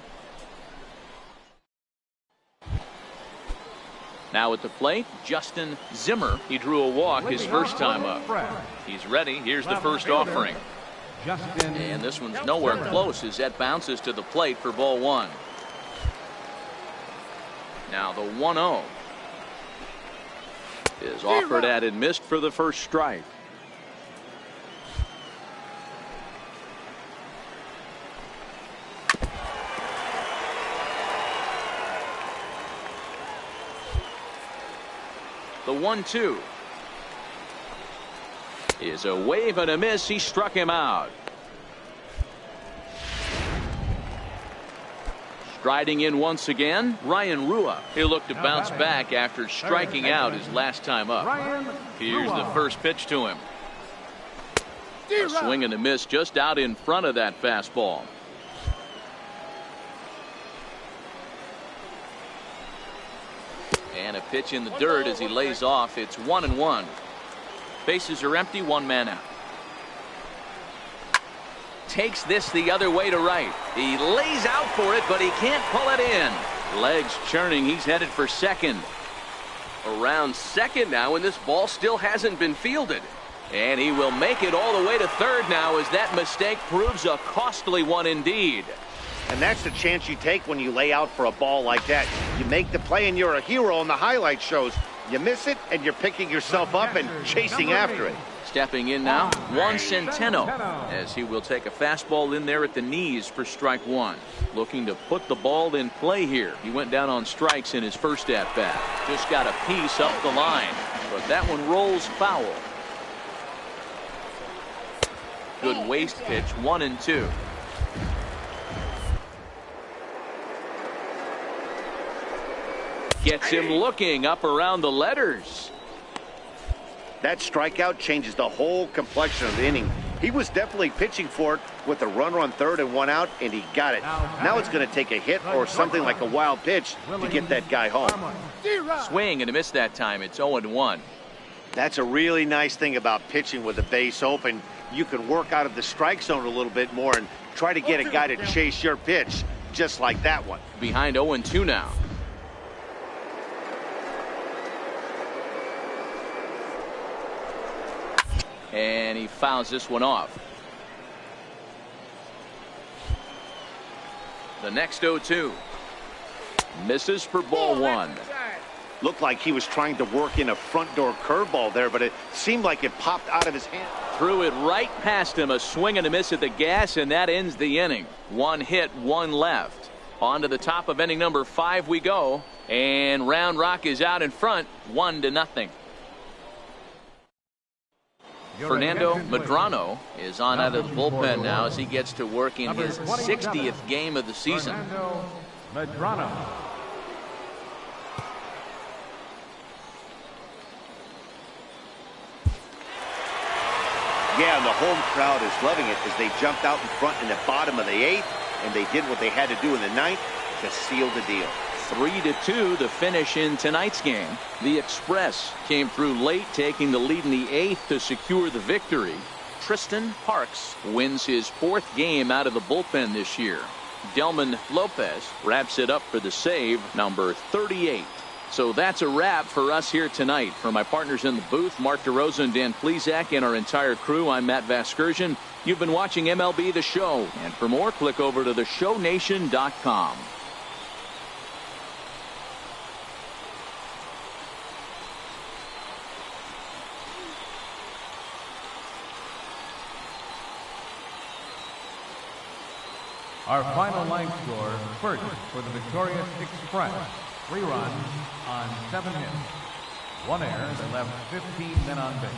Now at the plate, Justin Zimmer. He drew a walk his first time up. He's ready. Here's the first offering. And this one's nowhere close as that bounces to the plate for ball 1. Now the 1-0 is offered at and missed for the first strike. The 1-2 is a wave and a miss. He struck him out. Striding in once again, Ryan Rua. He'll look to bounce back after striking out his last time up. Here's the first pitch to him. A swing and a miss just out in front of that fastball. And a pitch in the dirt as he lays off. It's 1-1. Bases are empty, one man out. Takes this the other way to right. He lays out for it, but he can't pull it in. Legs churning. He's headed for second. Around second now, and this ball still hasn't been fielded. And he will make it all the way to third now as that mistake proves a costly one indeed. And that's the chance you take when you lay out for a ball like that. You make the play and you're a hero on the highlight shows. You miss it and you're picking yourself up and chasing after it. Stepping in now, Juan Centeno, as he will take a fastball in there at the knees for strike one. Looking to put the ball in play here. He went down on strikes in his first at-bat. Just got a piece up the line, but that one rolls foul. Good waist pitch, 1-2. Gets him looking up around the letters. That strikeout changes the whole complexion of the inning. He was definitely pitching for it with a runner on third and one out, and he got it. Now it's going to take a hit or something like a wild pitch to get that guy home. Swing and a miss that time. It's 0-1. That's a really nice thing about pitching with the base open. You can work out of the strike zone a little bit more and try to get a guy to chase your pitch, just like that one. Behind 0-2 now. And he fouls this one off. The next 0-2. Misses for ball one. Looked like he was trying to work in a front door curveball there, but it seemed like it popped out of his hand. Threw it right past him. A swing and a miss at the gas, and that ends the inning. One hit, one left. On to the top of inning number 5 we go. And Round Rock is out in front, 1-0. Fernando Medrano is on out of the bullpen now as he gets to work in his 60th game of the season. Medrano. Yeah, and the home crowd is loving it as they jumped out in front in the bottom of the 8th, and they did what they had to do in the 9th to seal the deal. 3-2 the finish in tonight's game. The Express came through late, taking the lead in the 8th to secure the victory. Tristan Parks wins his 4th game out of the bullpen this year. Delman Lopez wraps it up for the save, number 38. So that's a wrap for us here tonight. For my partners in the booth, Mark DeRosa and Dan Plesac, and our entire crew, I'm Matt Vasgersian. You've been watching MLB The Show. And for more, click over to theshownation.com. Our final line score, first for the victorious Express. 3 runs on 7 hits. 1 error that left 15 men on base.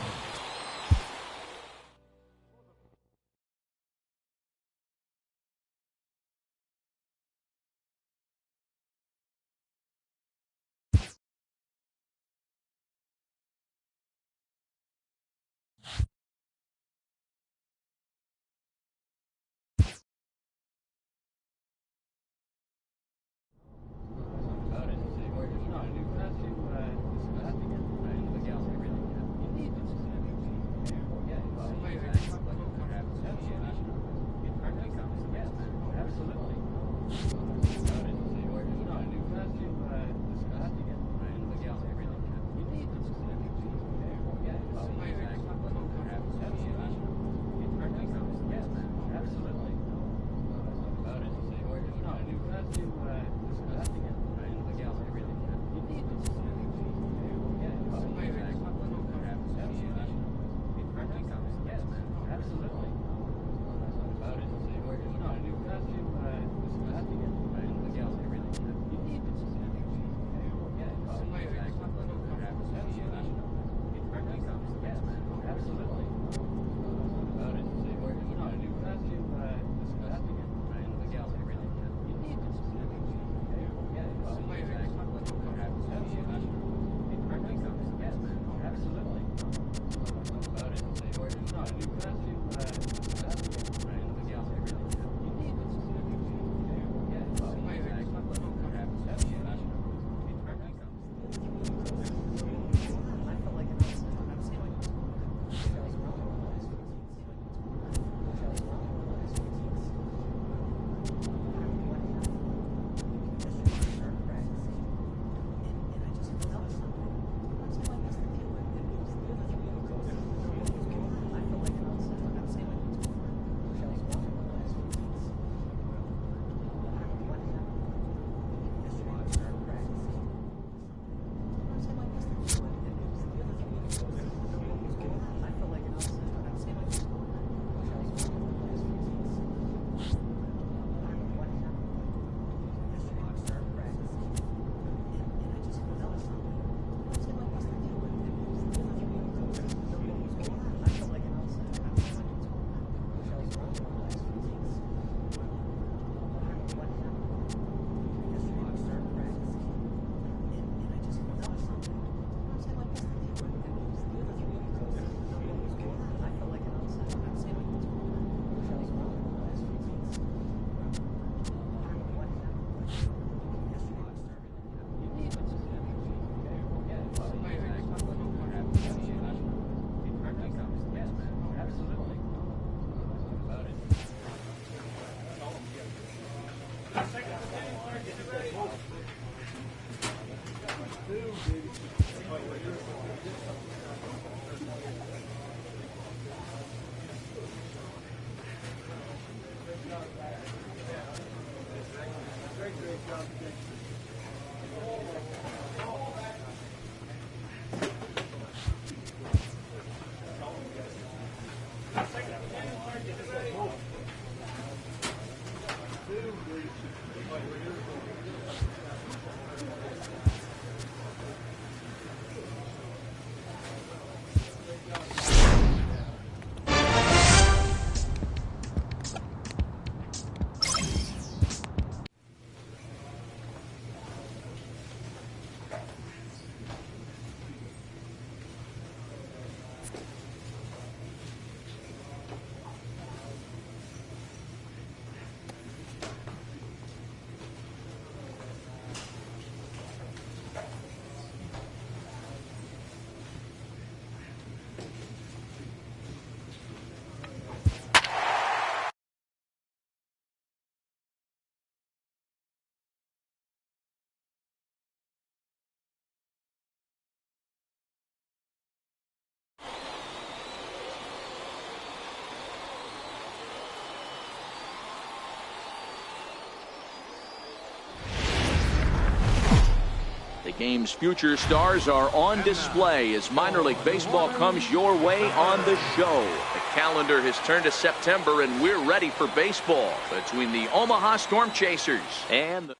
Game's future stars are on display as minor league baseball comes your way on the show. The calendar has turned to September and we're ready for baseball between the Omaha Storm Chasers and the...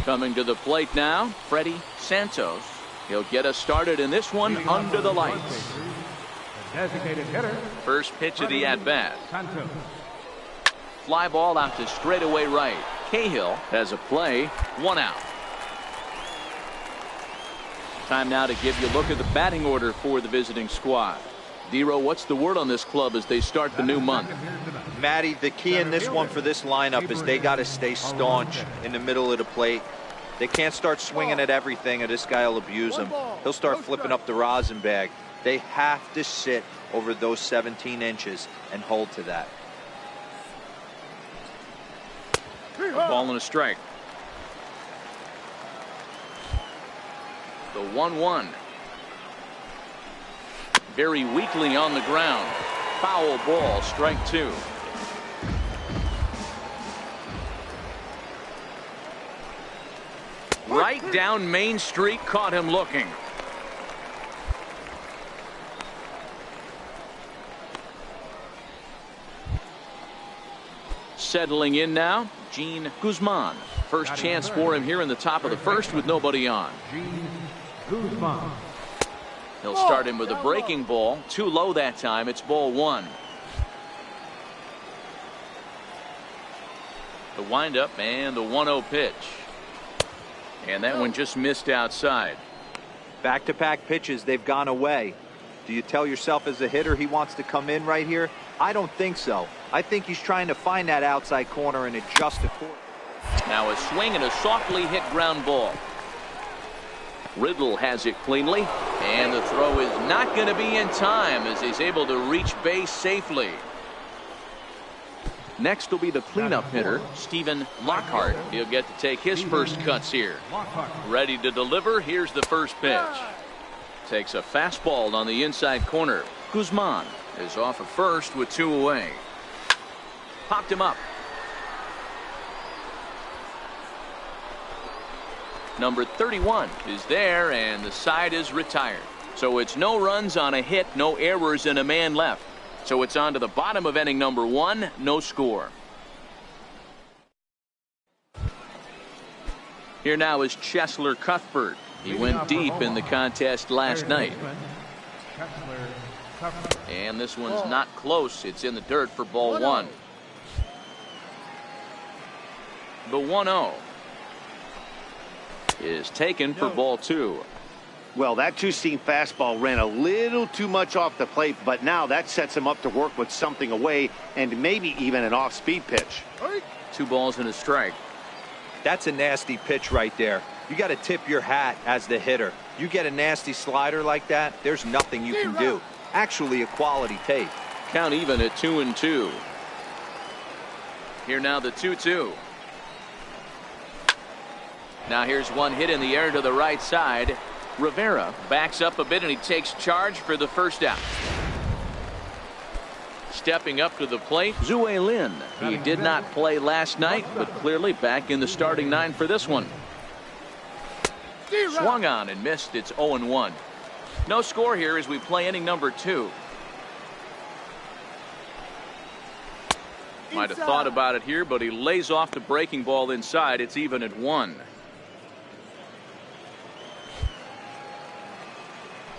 Coming to the plate now, Freddie Santos. He'll get us started in this one under the lights. Designated hitter. First pitch of the at-bat. Fly ball out to straightaway right. Cahill has a play, 1 out. Time now to give you a look at the batting order for the visiting squad. Dero, what's the word on this club as they start the new month? Matty, the key in this one for this lineup is they got to stay staunch in the middle of the plate. They can't start swinging at everything or this guy will abuse them. He'll start flipping up the rosin bag. They have to sit over those 17 inches and hold to that. A ball and a strike. The 1-1. Very weakly on the ground. Foul ball, strike 2. Right down Main Street, caught him looking. Settling in now, Gene Guzman. First chance for him here in the top of the first with nobody on. He'll start him with a breaking ball. Too low that time. It's ball 1. The windup and the 1-0 pitch. And that one just missed outside. Back-to-back pitches, they've gone away. Do you tell yourself as a hitter he wants to come in right here? I don't think so. I think he's trying to find that outside corner and adjust it for it. Now a swing and a softly hit ground ball. Riddle has it cleanly, and the throw is not going to be in time as he's able to reach base safely. Next will be the cleanup hitter, Stephen Lockhart. He'll get to take his first cuts here. Ready to deliver. Here's the first pitch. Takes a fastball on the inside corner. Guzman is off of first with 2 away. Popped him up. Number 31 is there, and the side is retired. So it's no runs on a hit, no errors, and a man left. So it's on to the bottom of inning number 1, no score. Here now is Cheslor Cuthbert. He went deep in the contest last night. And this one's not close. It's in the dirt for ball 1. The 1-0 is taken for ball 2. Well, that two-seam fastball ran a little too much off the plate, but now that sets him up to work with something away and maybe even an off-speed pitch. 2 balls and a strike. That's a nasty pitch right there. You got to tip your hat as the hitter. You get a nasty slider like that, there's nothing you can do. Actually a quality take. Count even at 2-2. Here now the 2-2. Now here's one hit in the air to the right side. Rivera backs up a bit and he takes charge for the first out. Stepping up to the plate, Zue Lin. He did not play last night, but clearly back in the starting 9 for this one. Swung on and missed. It's 0-1. No score here as we play inning number 2. Might have thought about it here, but he lays off the breaking ball inside. It's even at 1.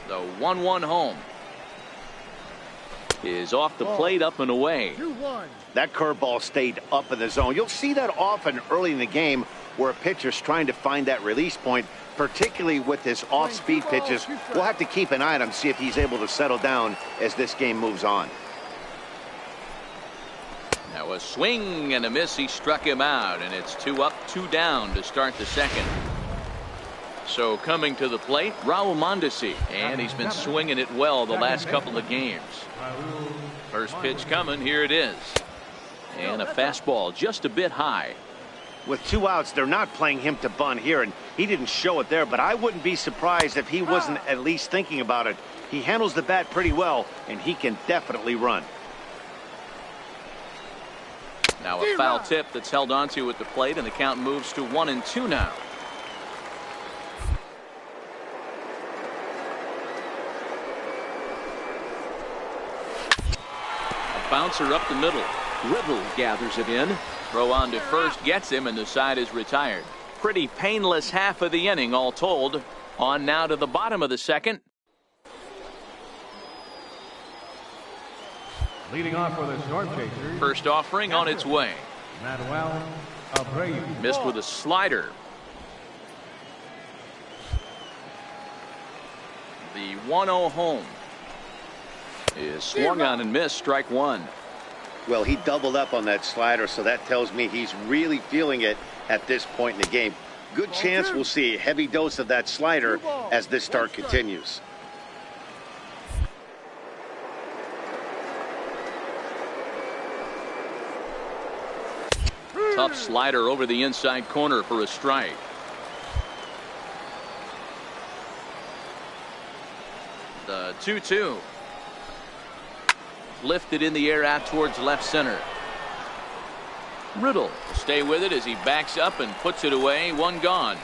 The 1-1 home is off the plate, up and away. That curveball stayed up in the zone. You'll see that often early in the game where a pitcher's trying to find that release point, particularly with his off-speed pitches. We'll have to keep an eye on him, see if he's able to settle down as this game moves on. Now a swing and a miss. He struck him out, and it's 2 up, 2 down to start the second. So coming to the plate, Raul Mondesi, and he's been swinging it well the last couple of games. First pitch coming, here it is. And a fastball just a bit high. With 2 outs, they're not playing him to bunt here, and he didn't show it there, but I wouldn't be surprised if he wasn't at least thinking about it. He handles the bat pretty well, and he can definitely run. Now a foul tip that's held onto at the plate, and the count moves to 1-2 now. bouncer up the middle. Riddle gathers it in. Throw on to first gets him, and the side is retired. Pretty painless half of the inning, all told. On now to the bottom of the second. Leading off for the Storm Chasers, First offering on its way. Manuel Abreu. Missed with a slider. The 1-0 home is swung on and missed. Strike one. Well, he doubled up on that slider, so that tells me he's really feeling it at this point in the game. Good chance we'll see a heavy dose of that slider as this start continues. Tough slider over the inside corner for a strike. The 2-2. Lifted in the air out towards left center. Riddle will stay with it as he backs up and puts it away. One gone.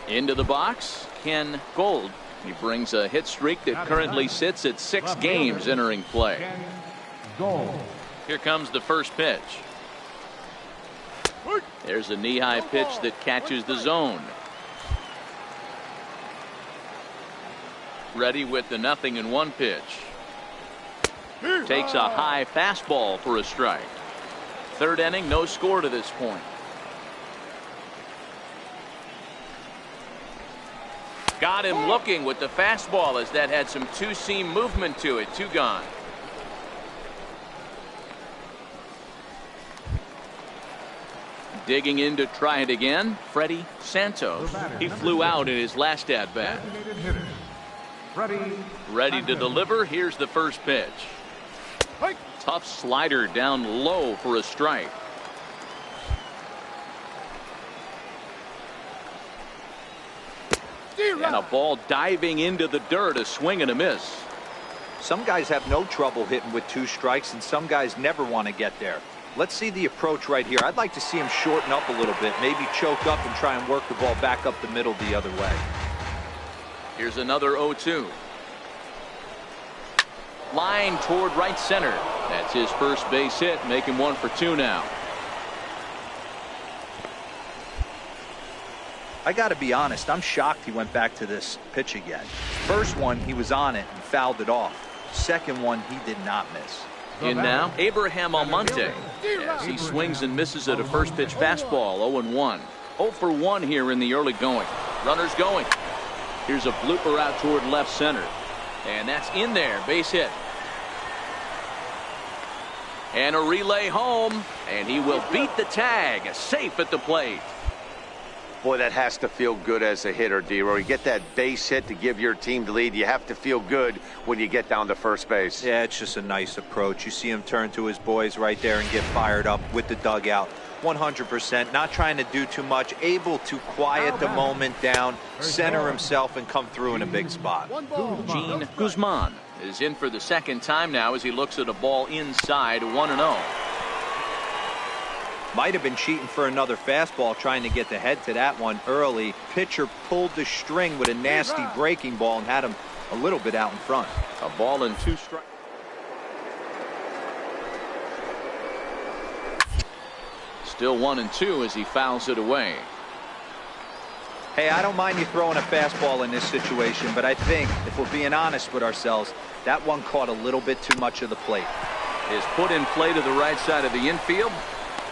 Into the box, Ken Gold. He brings a hit streak that currently sits at 6 games entering play. Here comes the first pitch. There's a knee-high pitch that catches the zone. Ready with the 0-1 pitch. Takes a high fastball for a strike. Third inning, no score to this point. Got him looking with the fastball as that had some two-seam movement to it. 2 gone. Digging in to try it again, Freddie Santos. He flew out in his last at-bat. Ready to deliver. Here's the first pitch. Tough slider down low for a strike. And a ball diving into the dirt, a swing and a miss. Some guys have no trouble hitting with 2 strikes, and some guys never want to get there. Let's see the approach right here. I'd like to see him shorten up a little bit, maybe choke up and try and work the ball back up the middle the other way. Here's another 0-2. Line toward right center. That's his first base hit, making 1 for 2 now. I got to be honest, I'm shocked he went back to this pitch again. First one, he was on it and fouled it off. Second one, he did not miss. In now, Abraham Almonte, as he swings and misses at a first pitch fastball. 0-1. 0 for 1 here in the early going. Runners going. Here's a blooper out toward left center. And that's in there. Base hit. And a relay home. And he will beat the tag. Safe at the plate. Boy, that has to feel good as a hitter, D-Roy. You get that base hit to give your team the lead. You have to feel good when you get down to first base. Yeah, it's just a nice approach. You see him turn to his boys right there and get fired up with the dugout. 100%, not trying to do too much, able to quiet the moment down, center himself, and come through in a big spot. Gene Guzman is in for the second time now as he looks at a ball inside. 1-0. Might have been cheating for another fastball, trying to get the head to that one early. Pitcher pulled the string with a nasty breaking ball and had him a little bit out in front. A ball and 2 strikes. Still 1-2 as he fouls it away. Hey, I don't mind you throwing a fastball in this situation, but I think, if we're being honest with ourselves, that one caught a little bit too much of the plate. Is put in play to the right side of the infield.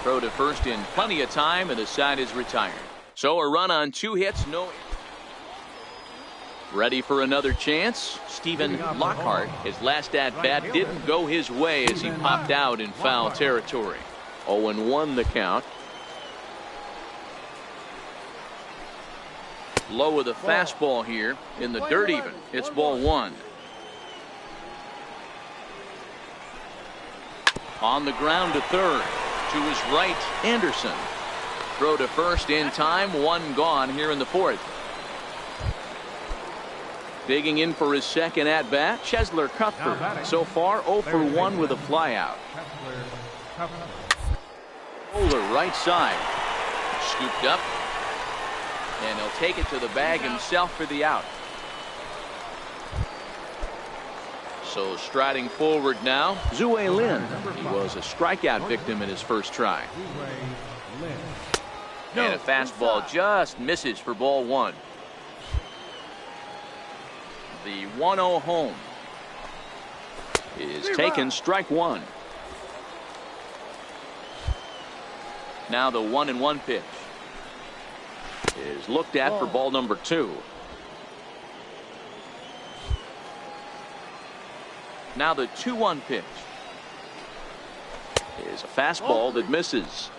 Throw to first in plenty of time, and the side is retired. So a run on 2 hits, no. Ready for another chance. Stephen Lockhart, his last at-bat didn't go his way as he popped out in foul territory. 0-1 the count. Low with a fastball here in the dirt even. It's ball 1. On the ground to third. To his right, Anderson. Throw to first in time. 1 gone here in the 4th. Digging in for his second at-bat, Chesler Cuthbert. So far 0 for 1 with a flyout. Bowler right side. Scooped up. And he'll take it to the bag himself for the out. So striding forward now, Zue Lin. He was a strikeout victim in his first try. And a fastball just misses for ball one. The 1-0 home is taken, strike one. Now the 1-1 pitch is looked at for ball number two. Now the 2-1 pitch is a fastball that misses.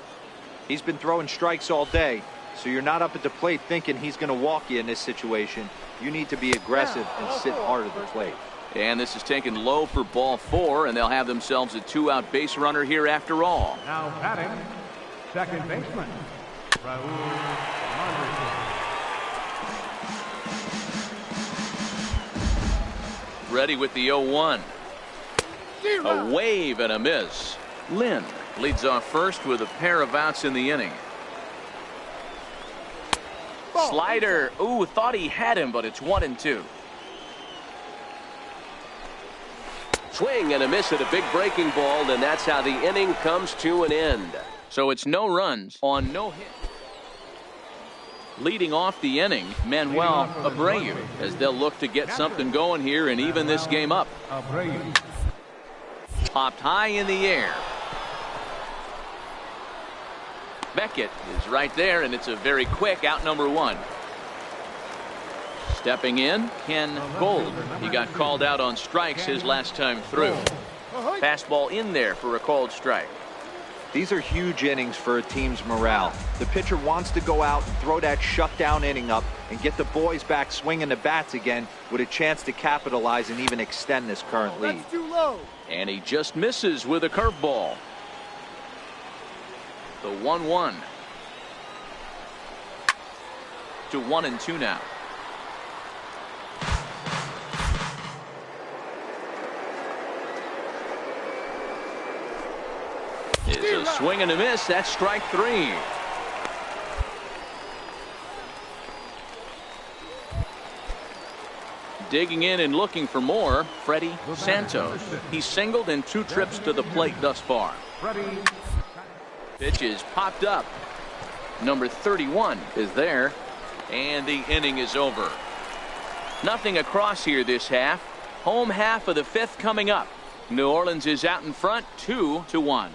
He's been throwing strikes all day, so you're not up at the plate thinking he's going to walk you in this situation. You need to be aggressive and sit hard at the plate. And this is taken low for ball four, and they'll have themselves a two-out base runner here after all. Now batting, second baseman, Raul Manriquez. Ready with the 0-1. A wave and a miss. Lin leads off first with a pair of outs in the inning. Slider. Ooh, thought he had him, but it's 1-2. Swing and a miss at a big breaking ball, and that's how the inning comes to an end. So it's no runs on no hit. Leading off the inning, Manuel Abreu, as they'll look to get something going here and even this game up. Popped high in the air. Beckett is right there, and it's a very quick out number one. Stepping in, Ken Gold. He got called out on strikes his last time through. Fastball in there for a called strike. These are huge innings for a team's morale. The pitcher wants to go out and throw that shutdown inning up and get the boys back swinging the bats again with a chance to capitalize and even extend this current lead. That's too low. And he just misses with a curveball. The 1-1 to 1-2 now. It's a swing and a miss. That's strike three. Digging in and looking for more, Freddie Santos. He's singled in 2 trips to the plate thus far. Pitch is popped up. Number 31 is there, and the inning is over. Nothing across here this half. Home half of the 5th coming up. New Orleans is out in front, 2-1.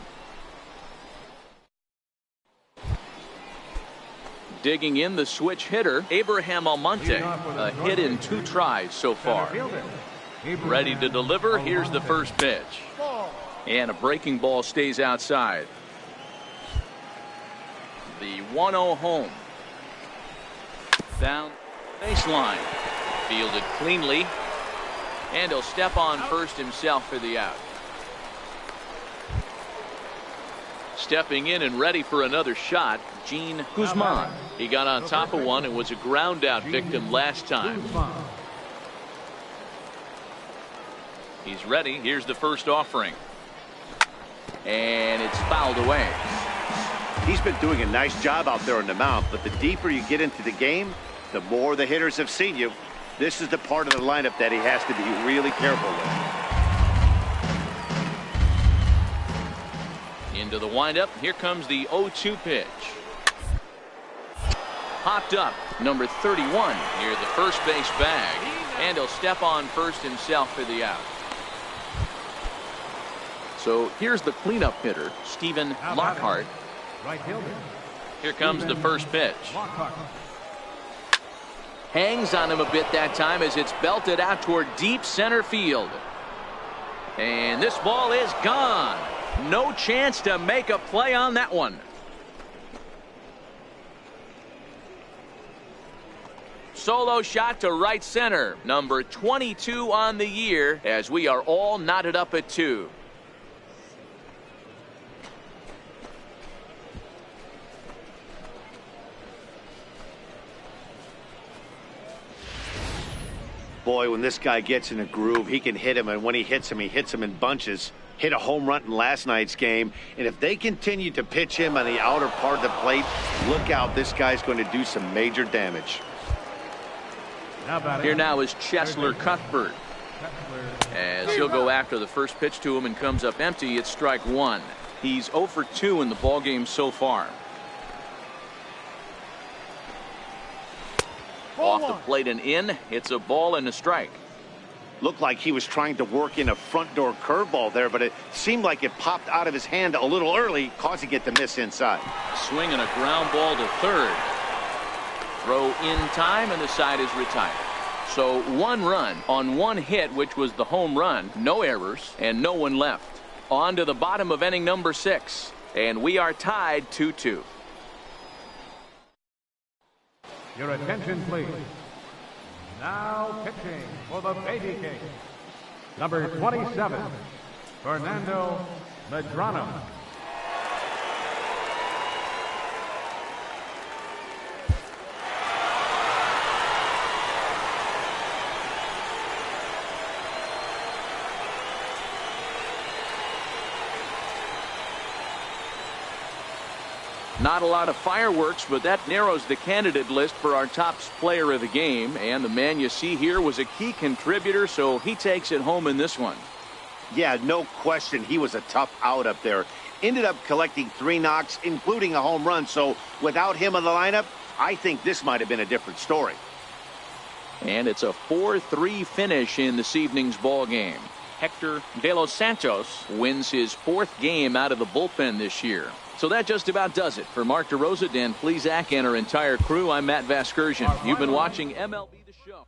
Digging in the switch hitter, Abraham Almonte. A hit in 2 tries so far. Ready to deliver. Here's the first pitch. And a breaking ball stays outside. The 1-0 home. Down baseline. Fielded cleanly. And he'll step on first himself for the out. Stepping in and ready for another shot, Gene Guzman. He got on top of one and was a ground out victim last time. He's ready. Here's the first offering. And it's fouled away. He's been doing a nice job out there on the mound, but the deeper you get into the game, the more the hitters have seen you. This is the part of the lineup that he has to be really careful with. Into the windup. Here comes the 0-2 pitch. Popped up. Number 31 near the first base bag. And he'll step on first himself for the out. So here's the cleanup hitter, Stephen Lockhart. Here comes the first pitch. Hangs on him a bit that time as it's belted out toward deep center field. And this ball is gone. No chance to make a play on that one. Solo shot to right center. Number 22 on the year as we are all knotted up at 2. Boy, when this guy gets in a groove, he can hit him, and when he hits him in bunches. Hit a home run in last night's game, and if they continue to pitch him on the outer part of the plate, look out, this guy's going to do some major damage. Here now is Cheslor Cuthbert. As he'll go after the first pitch to him and comes up empty, it's strike one. He's 0 for 2 in the ballgame so far. Off the plate and in. It's a ball and a strike. Looked like he was trying to work in a front door curveball there, but it seemed like it popped out of his hand a little early, causing it to miss inside. Swing and a ground ball to third. Throw in time, and the side is retired. So 1 run on 1 hit, which was the home run. No errors and no one left. On to the bottom of inning number 6, and we are tied 2-2. Your attention, please. Now pitching for the Baby King, number 27, Fernando Medrano. Not a lot of fireworks, but that narrows the candidate list for our top player of the game. And the man you see here was a key contributor, so he takes it home in this one. Yeah, no question. He was a tough out up there. Ended up collecting 3 knocks, including a home run. So without him in the lineup, I think this might have been a different story. And it's a 4-3 finish in this evening's ball game. Hector De Los Santos wins his 4th game out of the bullpen this year. So that just about does it. For Mark DeRosa, Dan Plesac, and our entire crew, I'm Matt Vasgersian. You've been watching MLB The Show.